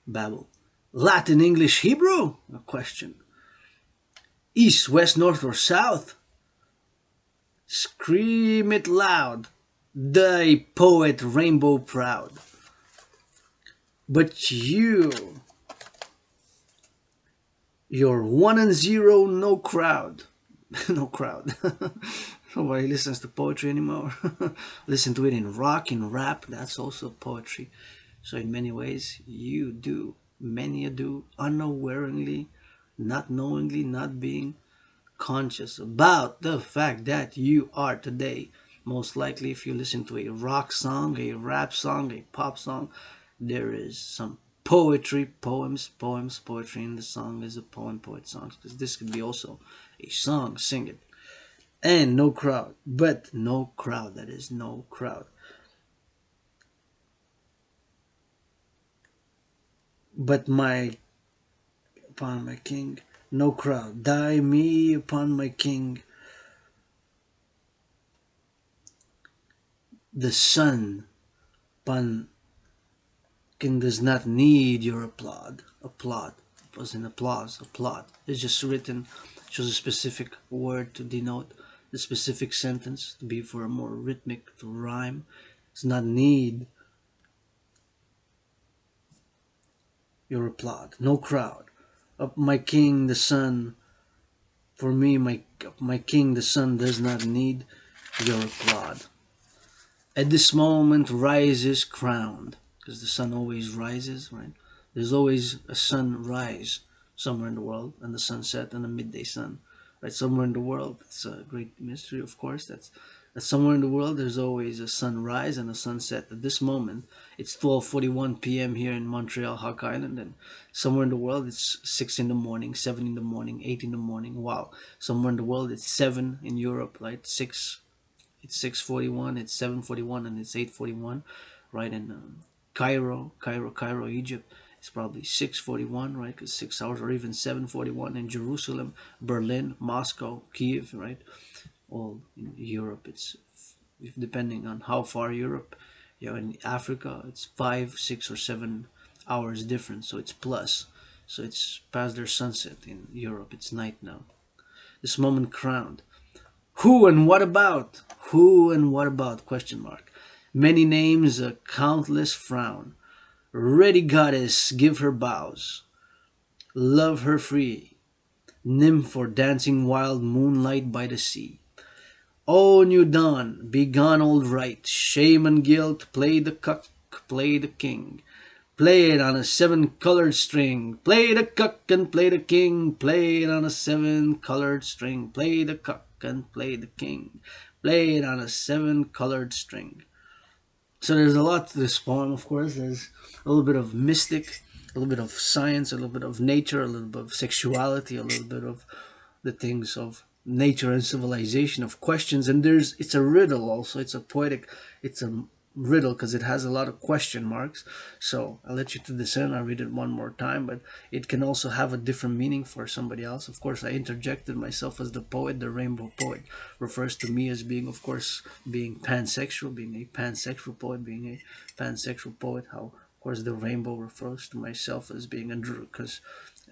Babble. Latin, English, Hebrew? A question. East, west, north, or south? Scream it loud, thy poet rainbow proud. But you're 1 and 0, no crowd. No crowd. Nobody listens to poetry anymore. Listen to it in rock, in rap, that's also poetry. So in many ways, you do, many do, unawarely, not knowingly, not being conscious about the fact that you are today. Most likely, if you listen to a rock song, a rap song, a pop song, there is some poetry, poetry in the song is a poem, poet songs. Because this could be also a song, sing it. And no crowd, but no crowd, that is no crowd. But upon my king, no crowd. Die me upon my king. The sun upon king does not need your applaud. Applaud. Was in applause. Applaud. It's just written, shows a specific word to denote the specific sentence to be for a more rhythmic to rhyme. It's not need your applaud. No crowd. Up my king the sun. For me, my king the sun does not need your applaud. At this moment rises crowned, because the sun always rises, right? There's always a sunrise somewhere in the world, and the sunset and the midday sun, right? Somewhere in the world, it's a great mystery, of course. That's somewhere in the world. There's always a sunrise and a sunset. At this moment, it's 12:41 p.m. here in Montreal, Hawk Island, and somewhere in the world it's 6 in the morning, 7 in the morning, 8 in the morning. Wow! Somewhere in the world it's 7 in Europe, right? 6. It's 6:41, it's 7:41, and it's 8:41, right? In Cairo, Egypt, it's probably 6:41, right? Because 6 hours, or even 7:41 in Jerusalem, Berlin, Moscow, Kiev, right? All in Europe, it's depending on how far Europe. In Africa, it's 5, 6, or 7 hours different, so it's plus. So it's past their sunset. In Europe, it's night now. This moment crowned. Who and what about? Who and what about? Question mark. Many names, a countless frown. Ready goddess, give her bows. Love her free. Nymph or dancing wild moonlight by the sea. O new dawn, be gone old right. Shame and guilt, play the cuck, play the king. Play it on a 7 colored string. Play the cuck and play the king. Play it on a 7 colored string. Play the cuck and play the king. Play it on a 7 colored string. So there's a lot to this poem, of course. There's a little bit of mystic, a little bit of science, a little bit of nature, a little bit of sexuality, a little bit of the things of nature and civilization, of questions. And it's a riddle also. It's a riddle because it has a lot of question marks. So I'll let you to discern. I'll read it one more time, but it can also have a different meaning for somebody else. Of course, I interjected myself as the poet. The rainbow poet refers to me as being, of course, being pansexual, being a pansexual poet, being a pansexual poet. How, of course, the rainbow refers to myself as being a because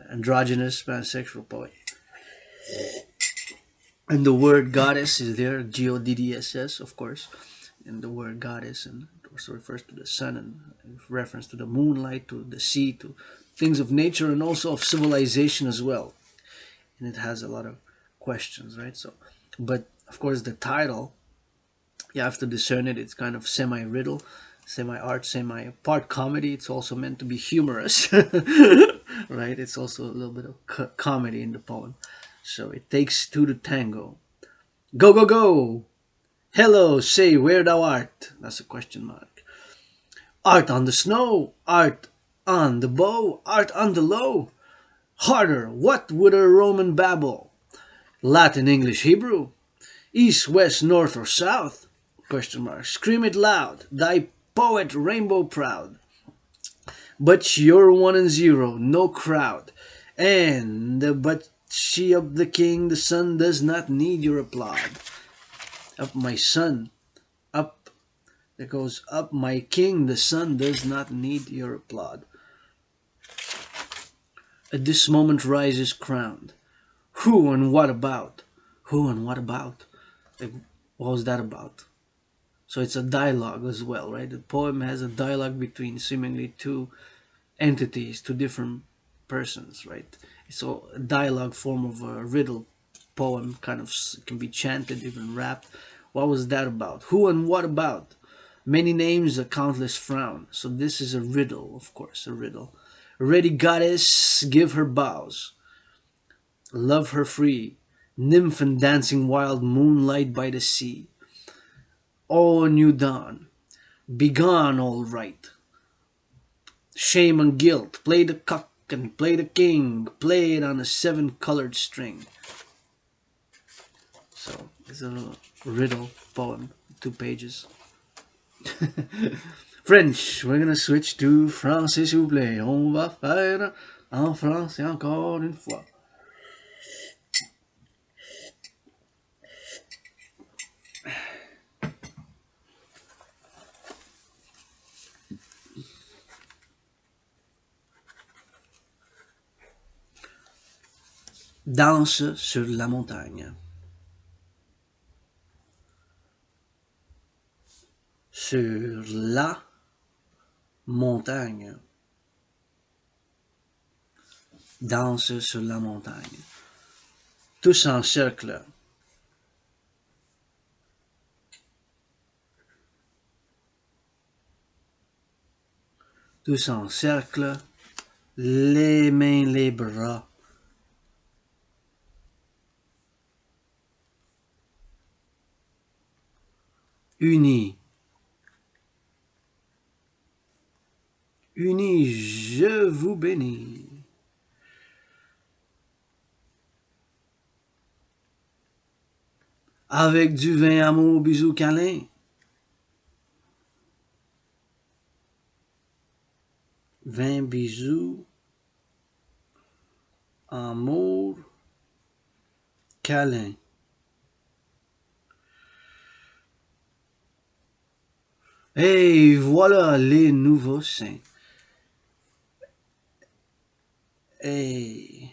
androgynous pansexual poet. And the word goddess is there, Godds, of course. And the word goddess, and it also refers to the sun, and reference to the moonlight, to the sea, to things of nature, and also of civilization as well. And it has a lot of questions, right? So, but of course, the title, you have to discern it. It's kind of semi riddle, semi art, semi part comedy. It's also meant to be humorous, right? It's also a little bit of comedy in the poem. So it takes two to tango. Go, go, go! Hello, say where thou art. That's a question mark. Art on the snow, art on the bow, art on the low. Harder, what would a Roman babble? Latin, English, Hebrew, east, west, north, or south? Question mark. Scream it loud, thy poet rainbow proud. But you're 1 and 0, no crowd. And but she of the king, the sun does not need your applaud. Up my son, up that goes up my king, the sun does not need your applaud. At this moment rises crowned. Who and what about? Who and what about? Like, what was that about? So it's a dialogue as well, right? The poem has a dialogue between seemingly two entities, two different persons, right? So a dialogue form of a riddle poem, kind of can be chanted, even rapped. What was that about? Who and what about? Many names, a countless frown. So this is a riddle, of course, a riddle. Ready goddess, give her bows. Love her free. Nymph and dancing wild moonlight by the sea. Oh, new dawn. Begone all right. Shame and guilt. Play the cuck and play the king. Play it on a 7-colored string. So it's a little riddle poem, 2 pages. French, we're gonna switch to français s'il vous plaît. On va faire en français encore une fois. Danse sur la montagne. Sur la montagne. Danse sur la montagne. Tous en cercle. Tous en cercle. Les mains, les bras. Unis. Unis, je vous bénis. Avec du vin, amour, bisous, câlin. Vin, bisous, amour, câlin. Et voilà les nouveaux saints. Et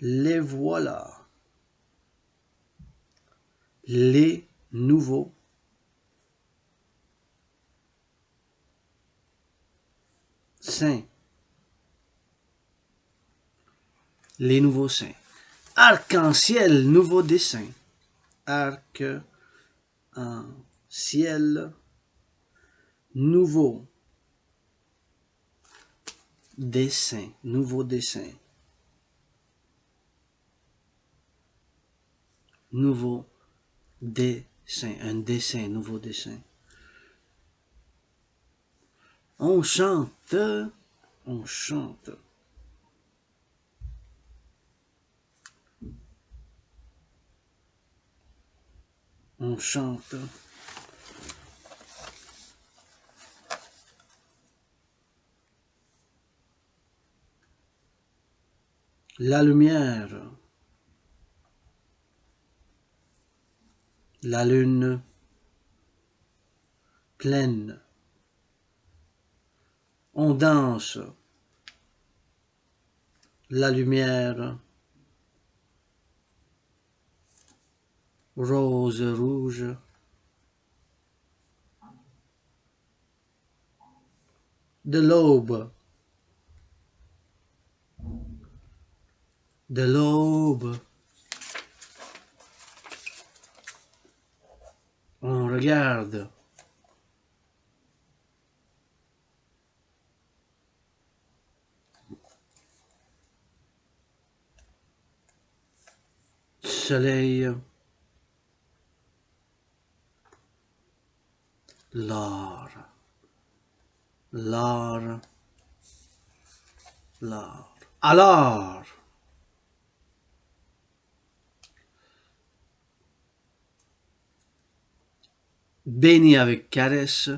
les voilà. Les nouveaux saints. Les nouveaux saints. Arc-en-ciel, nouveau dessin. Arc-en-ciel, nouveau dessin. Nouveau dessin. Nouveau dessin. Un dessin, nouveau dessin. On chante. On chante. On chante. La lumière. La lune pleine. On danse. la lumière, rose, rouge, de l'aube, de l'aube. On regarde. Soleil, l'or, l'or, l'or. Alors, béni avec caresse,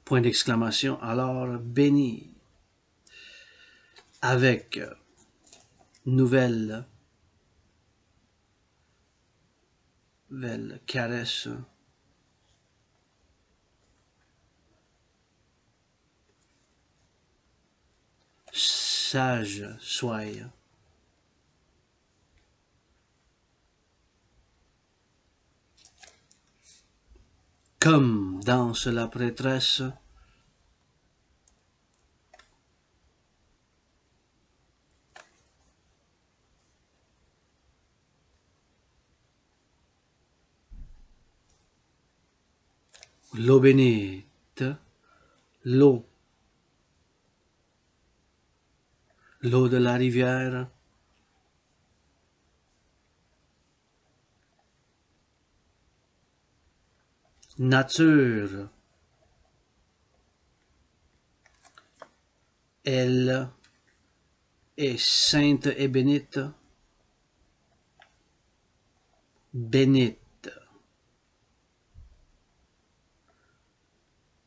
point d'exclamation, alors béni avec nouvelle, caresse, sage sois. Comme danse la prêtresse, l'eau bénite, l'eau, l'eau de la rivière, nature, elle est sainte et bénite, bénite,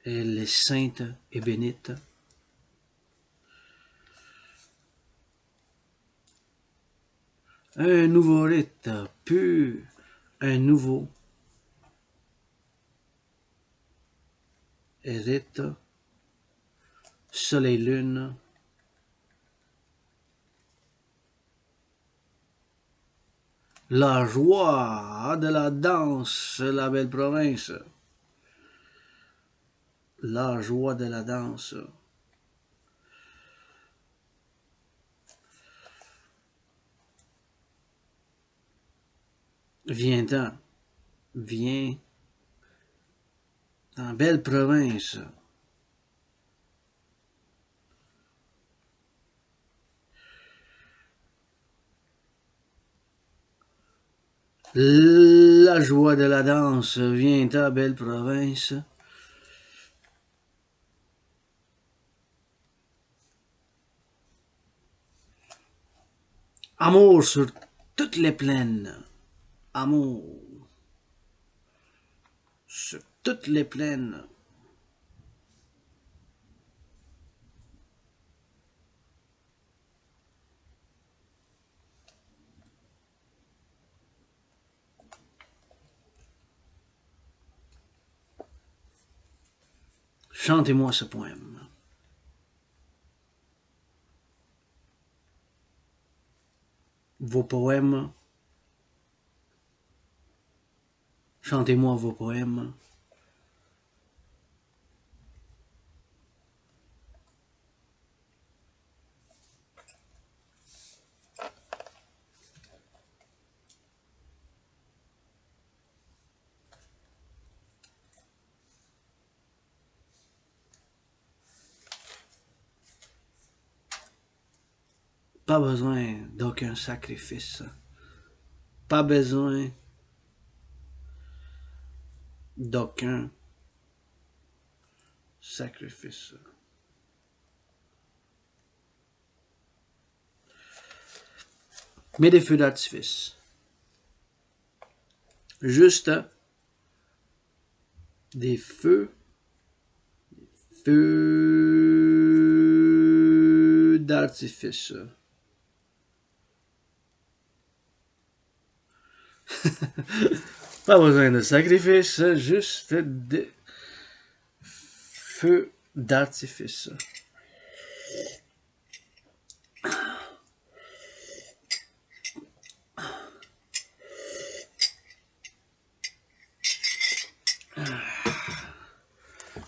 elle est sainte et bénite. Un nouveau rite, pur, un nouveau rite, soleil-lune, la joie de la danse, la belle province, la joie de la danse. Viens-t'en, viens dans belle province. La joie de la danse, viens-t'en, belle province. Amour sur toutes les plaines, amour sur toutes les plaines. Chantez-moi ce poème. Vos poèmes. Chantez-moi vos poèmes. Pas besoin d'aucun sacrifice. Pas besoin d'aucun sacrifice. Mais des feux d'artifice. Juste des feux d'artifice. Pas besoin de sacrifice, juste des feux d'artifice.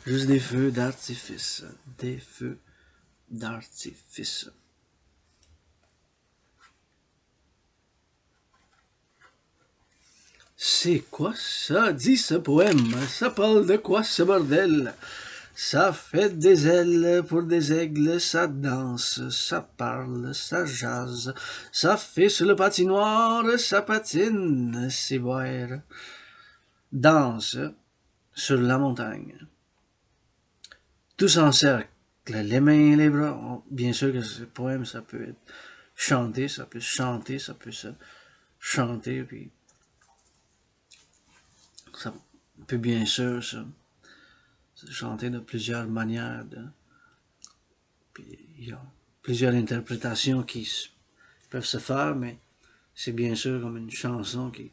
Juste des feux d'artifice. Des feux d'artifice. C'est quoi ça, dit ce poème? Ça parle de quoi ce bordel? Ça fait des ailes pour des aigles, ça danse, ça parle, ça jase, ça fait sur le patinoire, ça patine, c'est boire. Danse sur la montagne. Tous en cercle, les mains et les bras. Bien sûr que ce poème, ça peut être chanté, ça peut chanter, ça peut se chanter, puis ça peut bien sûr se chanter de plusieurs manières. Puis il y a plusieurs interprétations qui peuvent se faire, c'est bien sûr comme une chanson qui est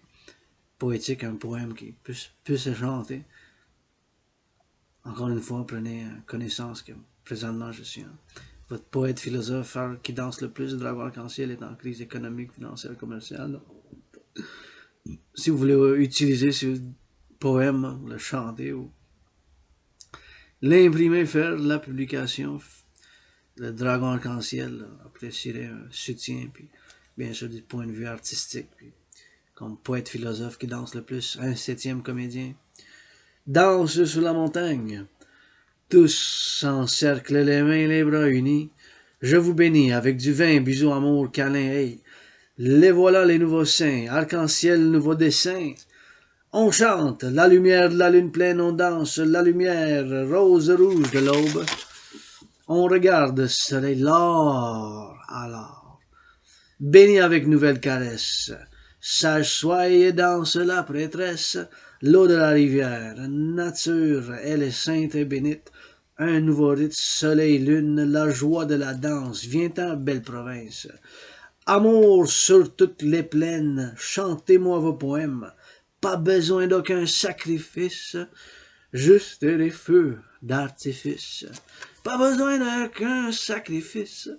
poétique, un poème qui peut se chanter. Encore une fois, prenez connaissance que présentement je suis votre poète philosophe qui danse le plus. Le dragon arc-en-ciel est en crise économique, financière, commerciale. Si vous voulez utiliser ce poème, le chanter ou l'imprimer, faire la publication, le dragon arc-en-ciel apprécierait un soutien, puis bien sûr du point de vue artistique, puis comme poète philosophe qui danse le plus, un septième comédien. Danse sur la montagne. Tous en cercle, les mains et les bras unis. Je vous bénis avec du vin, bisous, amour, câlin, hey. Les voilà les nouveaux saints, arc-en-ciel, nouveau dessin. On chante, la lumière de la lune pleine, on danse, la lumière rose rouge de l'aube. On regarde soleil l'or, alors. Béni avec nouvelle caresse. Sage soyez danse la prêtresse. L'eau de la rivière, nature, elle est sainte et bénite. Un nouveau rite, soleil, lune, la joie de la danse. Viens-t'en, belle province. Amour sur toutes les plaines, chantez-moi vos poèmes. Pas besoin d'aucun sacrifice, juste des feux d'artifice. Pas besoin d'aucun sacrifice,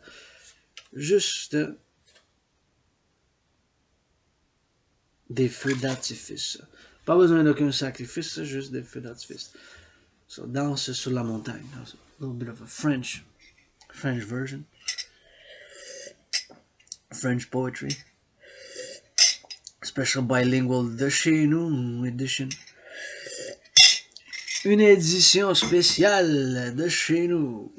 juste des feux d'artifice. Pas besoin d'aucun sacrifice, juste des feux d'artifice. So, danse sur la montagne. That's a little bit of a French version. French poetry. Special bilingual de Chez Nous edition. Une édition spéciale de Chez Nous.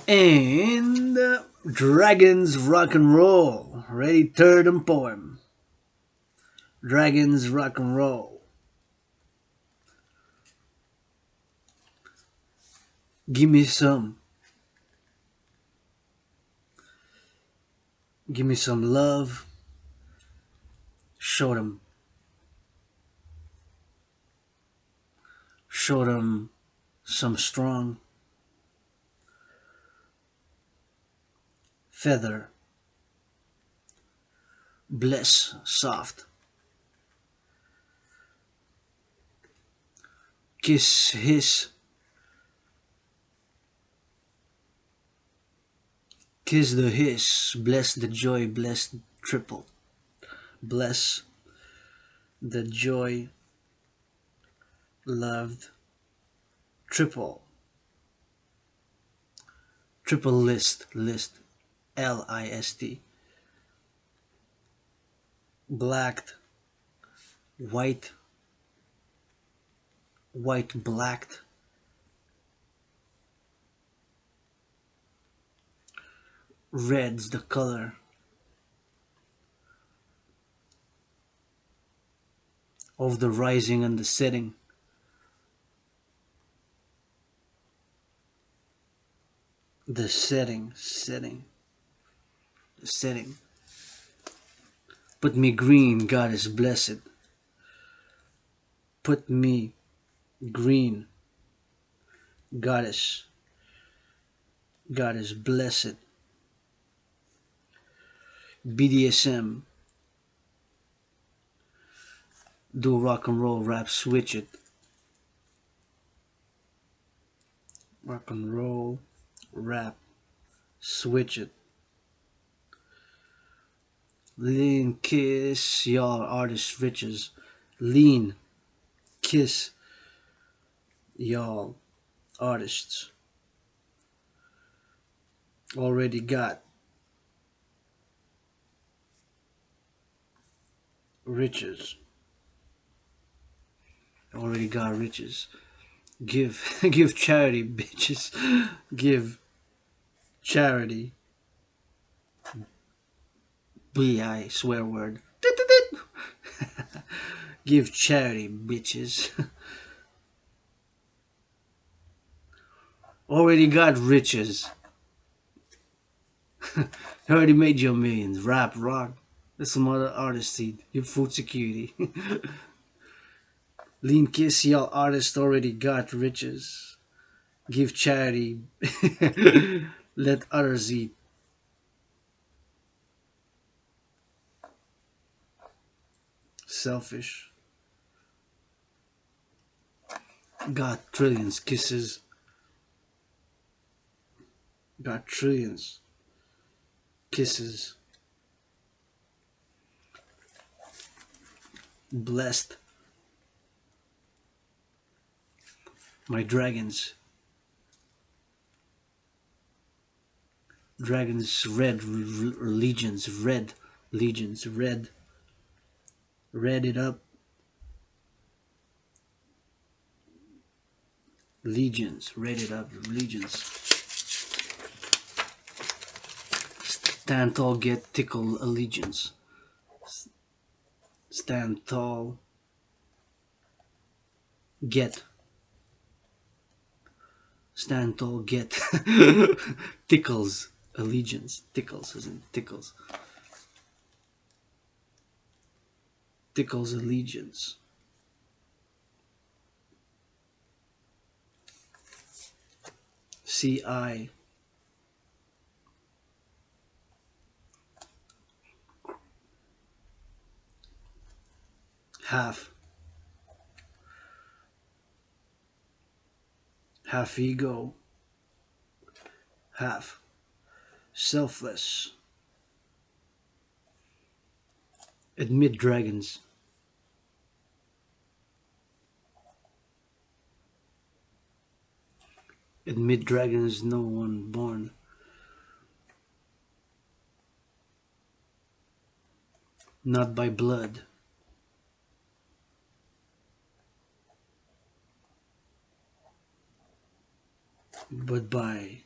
And Dragons Rock and Roll. Ready, third and poem. Dragons Rock and Roll. Give me some. Give me some love. Show them. Show them some strong. Feather. Bless soft. Kiss his. Kiss the hiss. Bless the joy. Bless the triple. Bless the joy. Loved. Triple. Triple list. List. List. Blacked. White. White blacked. Red's the color. Of the rising and the setting. The setting. The setting. Put me green, God is blessed. Put me green, God is blessed. BDSM. Do rock and roll, rap, switch it. Rock and roll, rap, switch it. Lean, kiss, y'all artist riches. Lean, kiss, y'all artists. Already got riches. Already got riches. Give, give charity, bitches. Give charity. B.I. swear word. Give charity, bitches. Already got riches. Already made your millions. Rap, rock. There's some other artistry. Your food security. Lean kiss, y'all artists already got riches. Give charity. Let others eat. Selfish. Got trillions kisses. Got trillions kisses. Blessed. My dragons. Dragons red legions. Red legions. Red. Red it up. Legions. Red it up. Legions. Stand tall, get tickle allegiance. Stand tall, get. Stand tall, get. Tickles allegiance. Tickles as in tickles. Tickles allegiance. CI. Half. Half ego. Half. Selfless. Admit dragons. Admit dragons, no one born. Not by blood. But by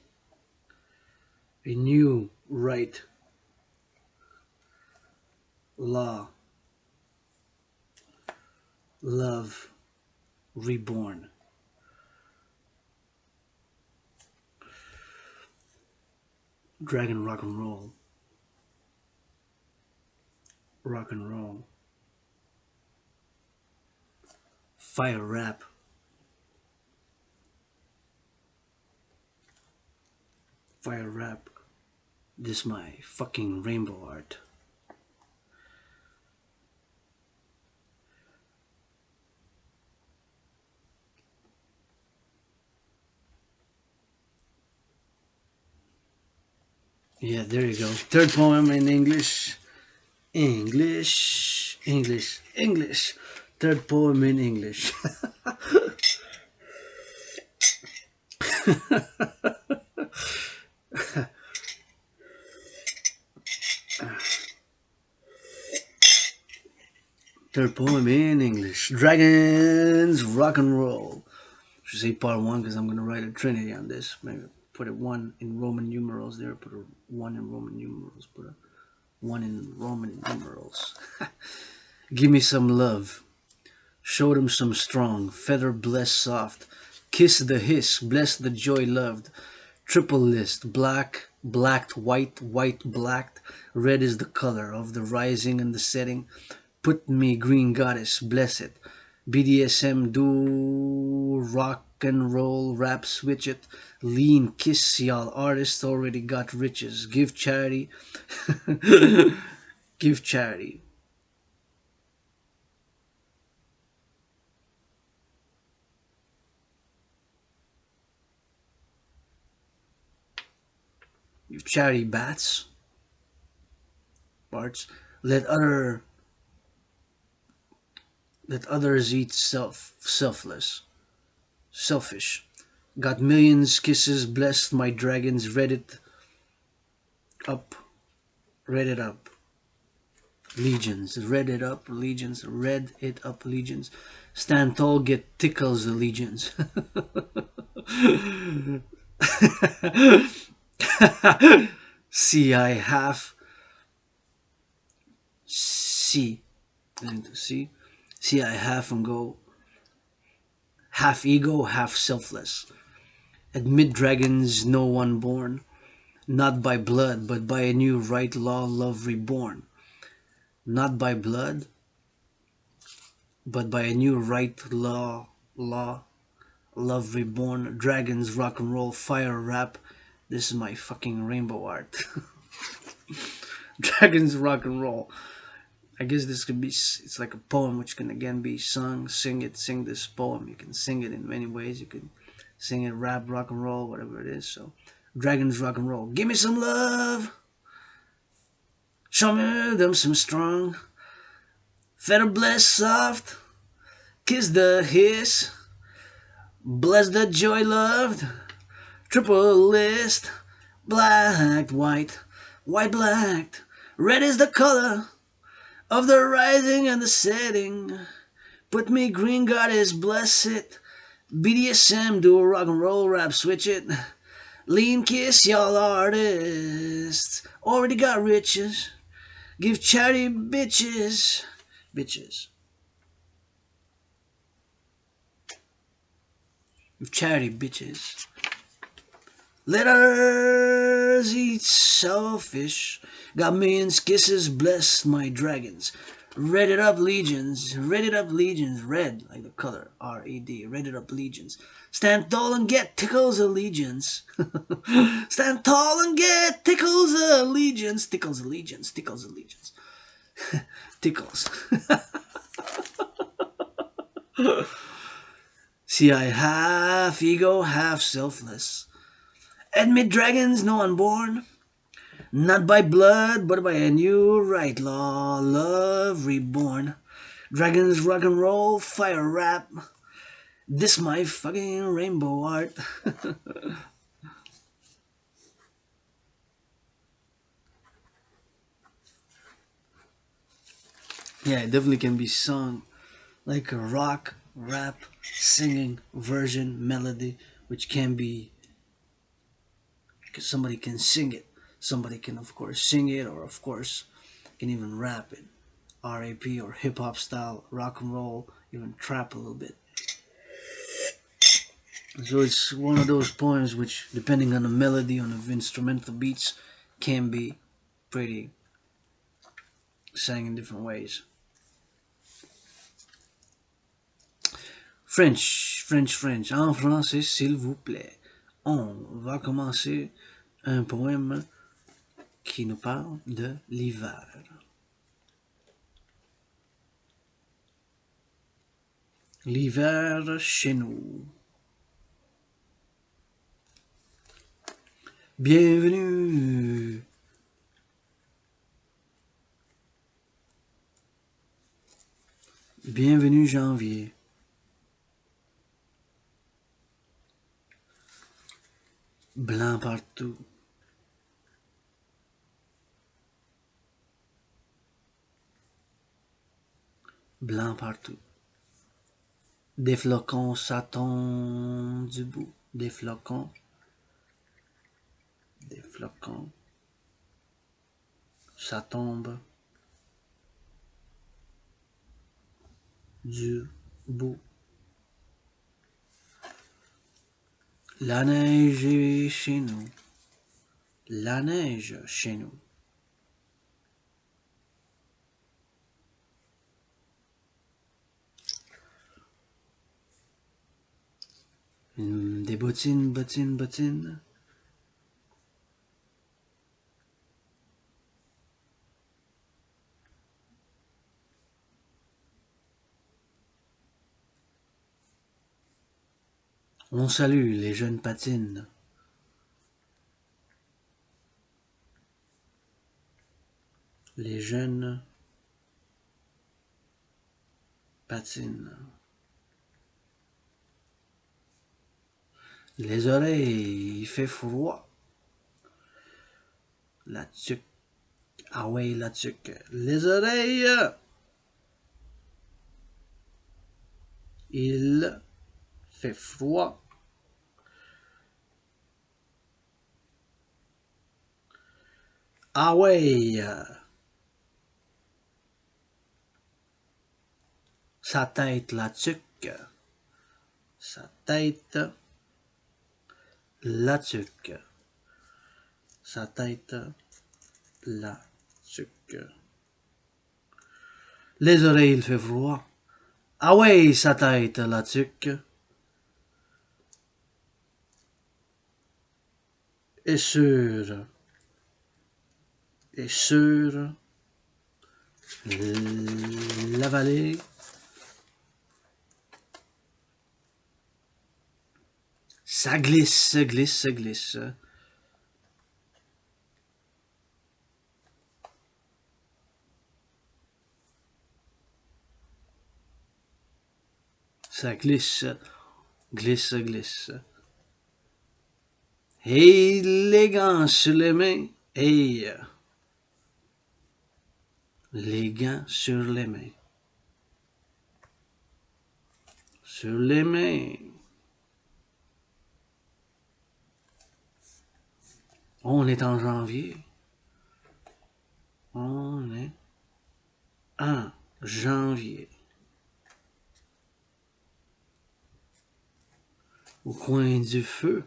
a new right, law, love, reborn. Dragon rock and roll. Rock and roll. Fire rap. Fire rap. This my fucking rainbow art. Yeah, there you go. Third poem in English. English. English. English. Third poem in English. Third poem in English. Dragons rock and roll. Should say part one because I'm gonna write a trinity on this. Maybe put a one in Roman numerals there. Put a one in Roman numerals. Put a one in Roman numerals. Give me some love. Show them some strong. Feather bless soft. Kiss the hiss. Bless the joy loved. Triple list. Black, blacked, white, white, blacked. Red is the color of the rising and the setting. Put me green goddess. Bless it. BDSM do rock and roll rap switch it. Lean kiss y'all artists already got riches. Give charity. Give charity. You charity bats parts. Let other let others eat selfish. Got millions kisses blessed my dragons. Up, read it up. Legions, read it up, legions. Stand tall, get tickles, the legions. See, I have. See. See. See, I have and go. Half ego, half selfless. Admit dragons, no one born. Not by blood, but by a new right law, love reborn. Not by blood, but by a new right law, love reborn. Dragons, rock and roll, fire rap. This is my fucking rainbow art. Dragons, rock and roll. I guess this could be, it's like a poem which can again be sung. Sing this poem. You can sing it in many ways. You can sing it, rap, rock and roll, whatever it is. So, dragons, rock and roll. Give me some love. Show me them some strong. Feather bless soft. Kiss the hiss. Bless the joy loved. Triple list. Black, white. White, black. Red is the color of the rising and the setting. Put me green, goddess, bless it. BDSM, do a rock and roll rap, switch it. Lean kiss, y'all artists. Already got riches. Give charity, bitches. Bitches. Give charity, bitches. Let others eat selfish. Got millions kisses, bless my dragons. Read it up, legions. Read it up, legions. Red, like the color. R-E-D. Read it up, legions. Stand tall and get tickles, allegiance. Stand tall and get tickles, allegiance. Tickles, allegiance. Tickles, allegiance. Tickles. See, I half ego, half selfless. Admit dragons, no unborn. Not by blood, but by a new right law, love reborn. Dragons, rock and roll, fire rap. This my fucking rainbow art. Yeah, it definitely can be sung like a rock, rap, singing version, melody, which can be, because somebody can sing it. Somebody can, of course, sing it, or of course, can even rap it. RAP or hip hop style, rock and roll, even trap a little bit. So it's one of those poems which, depending on the melody, on the instrumental beats, can be pretty sang in different ways. French. En français, s'il vous plaît. On va commencer un poème qui nous parle de l'hiver. L'hiver chez nous. Bienvenue. Bienvenue janvier. Blanc partout. Blanc partout. Des flocons, ça tombe du bout. Des flocons. Des flocons. Ça tombe du bout. La neige est chez nous. La neige chez nous. Des bottines. On salue les jeunes patines. Les jeunes patinent. Les oreilles, il fait froid. La tuque. Ah ouais, la tuque. Les oreilles. Il fait froid. Ah ouais. Sa tête, la tuque. Sa tête, la tuque. Sa tête, la tuque. Les oreilles, il fait froid. Ah ouais, sa tête, la tuque. Et sur la vallée, ça glisse, glisse, glisse. Ça glisse, glisse, glisse. Et les gants sur les mains. Et les gants sur les mains. Sur les mains. On est en janvier. On est en janvier. Au coin du feu.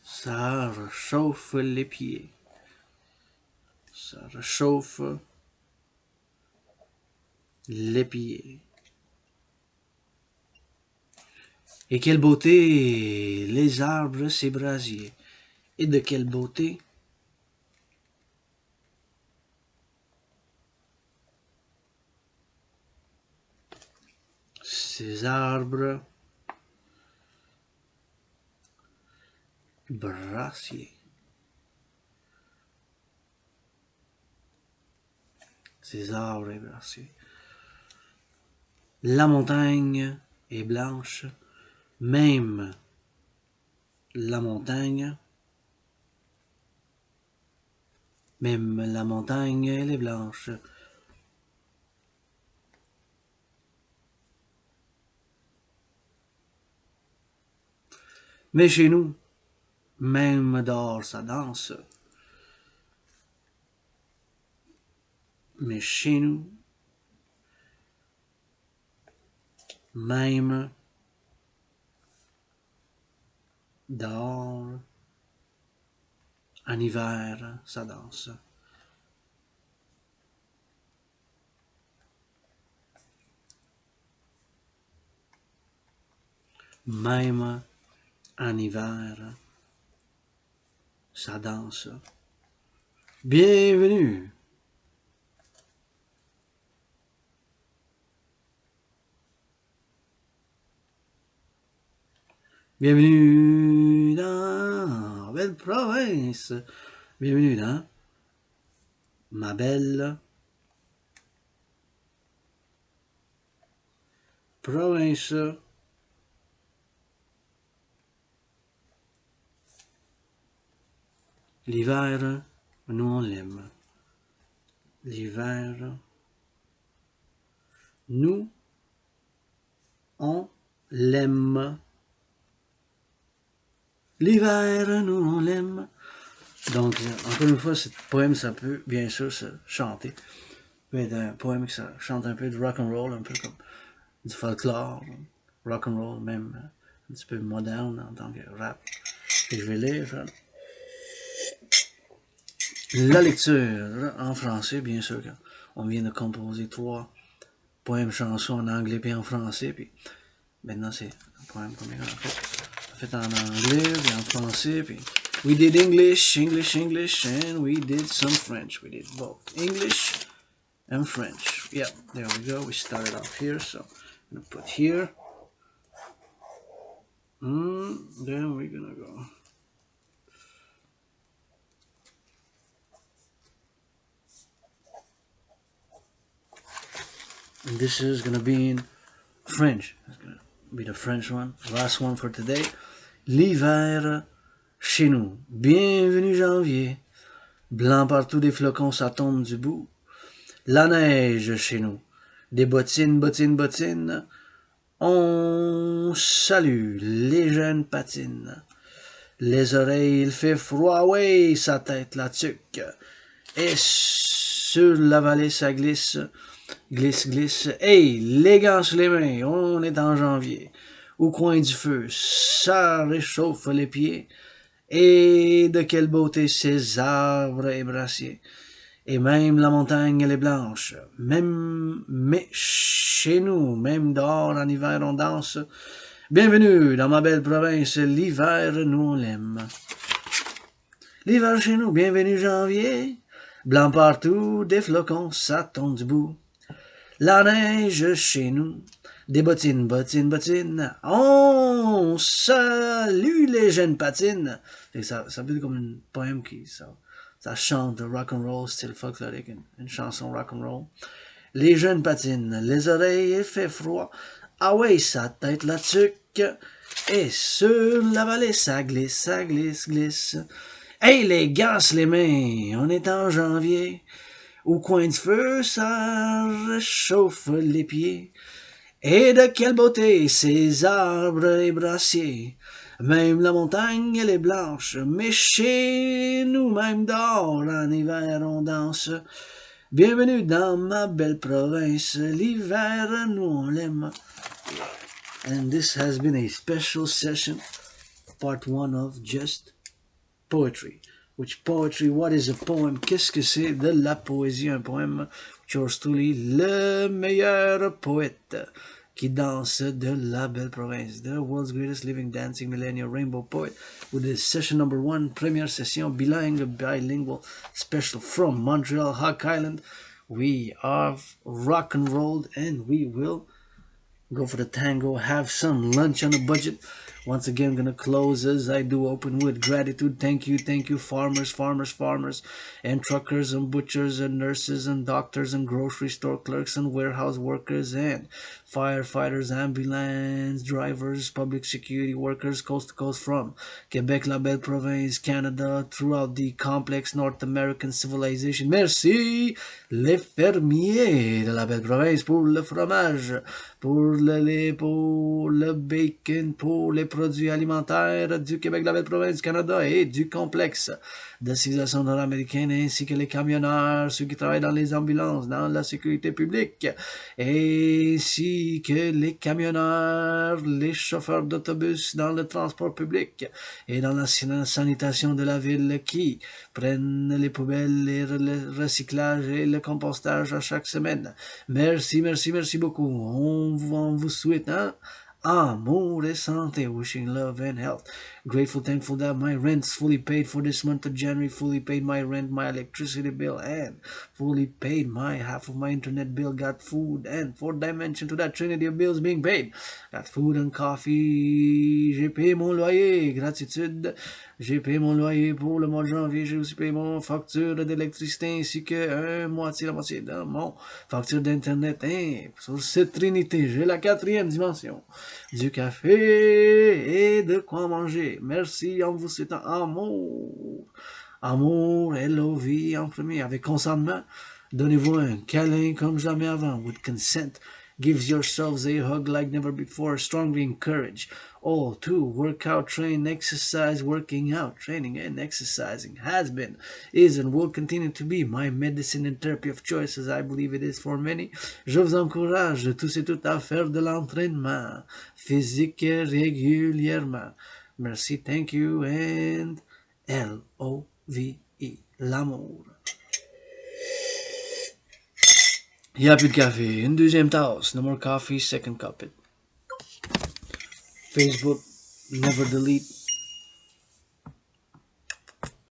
Ça réchauffe les pieds. Ça réchauffe les pieds. Et quelle beauté, les arbres, ces brasiers. Et de quelle beauté ces arbres brasiers. Ces arbres brasiers. La montagne est blanche, même la montagne, elle est blanche. Mais chez nous, même dehors, ça danse. Mais chez nous, même dehors, en hiver, ça danse. Même en hiver, ça danse. Bienvenue. Bienvenue dans ma belle province. Bienvenue dans ma belle province. L'hiver, nous on l'aime. L'hiver, nous on l'aime. L'hiver, nous on l'aime. Donc, encore une fois, ce poème, ça peut bien sûr se chanter. Ça peut être un poème qui chante un peu de rock and roll, un peu comme du folklore, rock and roll, même un petit peu moderne en tant que rap. Et je vais lire la lecture en français, bien sûr. On vient de composer 3 poèmes chansons en anglais puis en français, puis maintenant c'est un poème qu'on a fait en anglais puis en français, puis we did English, and we did some French. We did both English and French. Yeah, there we go. We started off here, so I'm gonna put here. Then we're gonna go. And this is gonna be in French. It's gonna be the French one. Last one for today. L'hiver chez nous. Bienvenue janvier. Blanc partout, des flocons, ça tombe du bout. La neige chez nous. Des bottines, bottines, bottines. On salue les jeunes patines. Les oreilles, il fait froid, ouais, sa tête la tuque. Et sur la vallée, ça glisse, glisse, glisse. Hey, les gants sur les mains, on est en janvier. Au coin du feu, ça réchauffe les pieds. Et de quelle beauté ces arbres et brassiers. Et même la montagne, elle est blanche. Même, mais chez nous, même dehors en hiver, on danse. Bienvenue dans ma belle province, l'hiver, nous on l'aime. L'hiver chez nous, bienvenue janvier. Blanc partout, des flocons, ça tombe du bout. La neige chez nous, des bottines, bottines, bottines. On salue les jeunes patines. Ça peut être comme un poème qui ça chante rock and roll, style folklorique, une chanson rock and roll. Les jeunes patines, les oreilles, il fait froid. Ah ouais, sa tête la tuque. Et sur la vallée, ça glisse, ça glisse, glisse. Hey, les gars, les mains, on est en janvier. Au coin du feu, ça réchauffe les pieds. Et de quelle beauté ces arbres et brassiers. Même la montagne, elle est blanche, mais chez nous, même dehors, en hiver, on danse. Bienvenue dans ma belle province, l'hiver, nous on l'aime. And this has been a special session, part one of just poetry. Which poetry, what is a poem? Qu'est-ce que c'est de la poésie, un poème? Yours truly, le meilleur poète qui danse de la belle province. The world's greatest living dancing millennial rainbow poet with this session number one, première session, bilingual, special from Montreal, Hawk Island. We have rock and rolled and we will go for the tango, have some lunch on a budget. Once again, I'm gonna close as I do open with gratitude. Thank you, farmers, and truckers and butchers and nurses and doctors and grocery store clerks and warehouse workers and firefighters, ambulance drivers, public security workers, coast to coast from Quebec, la belle province, Canada, throughout the complex North American civilization. Merci les fermiers de la belle province pour le fromage, pour le lait, pour le bacon, pour les produits alimentaires du Québec, de la belle province, du Canada et du complexe de civilisation nord-américaine, ainsi que les camionneurs, ceux qui travaillent dans les ambulances, dans la sécurité publique, ainsi que les camionneurs, les chauffeurs d'autobus dans le transport public et dans la sanitation de la ville qui prennent les poubelles, le recyclage et le compostage à chaque semaine. Merci beaucoup. On vous souhaite amour et santé, wishing love and health. Grateful, thankful that my rent's fully paid for this month of January, fully paid my rent, my electricity bill, and fully paid my half of my internet bill. Got food and fourth dimension to that trinity of bills being paid. Got food and coffee. J'ai payé mon loyer, gratitude. J'ai payé mon loyer pour le mois de janvier. J'ai aussi payé mon facture d'électricité ainsi que la moitié de mon facture d'internet. Sur cette trinité, j'ai la quatrième dimension. Du café et de quoi manger. Merci en vous souhaitant amour. Amour, L-O-V en premier. Avec consentement, donnez-vous un câlin comme jamais avant. With consent, give yourselves a hug like never before. Strongly encourage all to work out, train, exercise. Working out, training, and exercising has been, is, and will continue to be my medicine and therapy of choice, as I believe it is for many. Je vous encourage tous et toutes à faire de l'entraînement physique régulièrement. Merci, thank you, and L-O-V-E, l'amour. Il n'y a plus de café. Une deuxième tasse. No more coffee, second cup it. Facebook, never delete.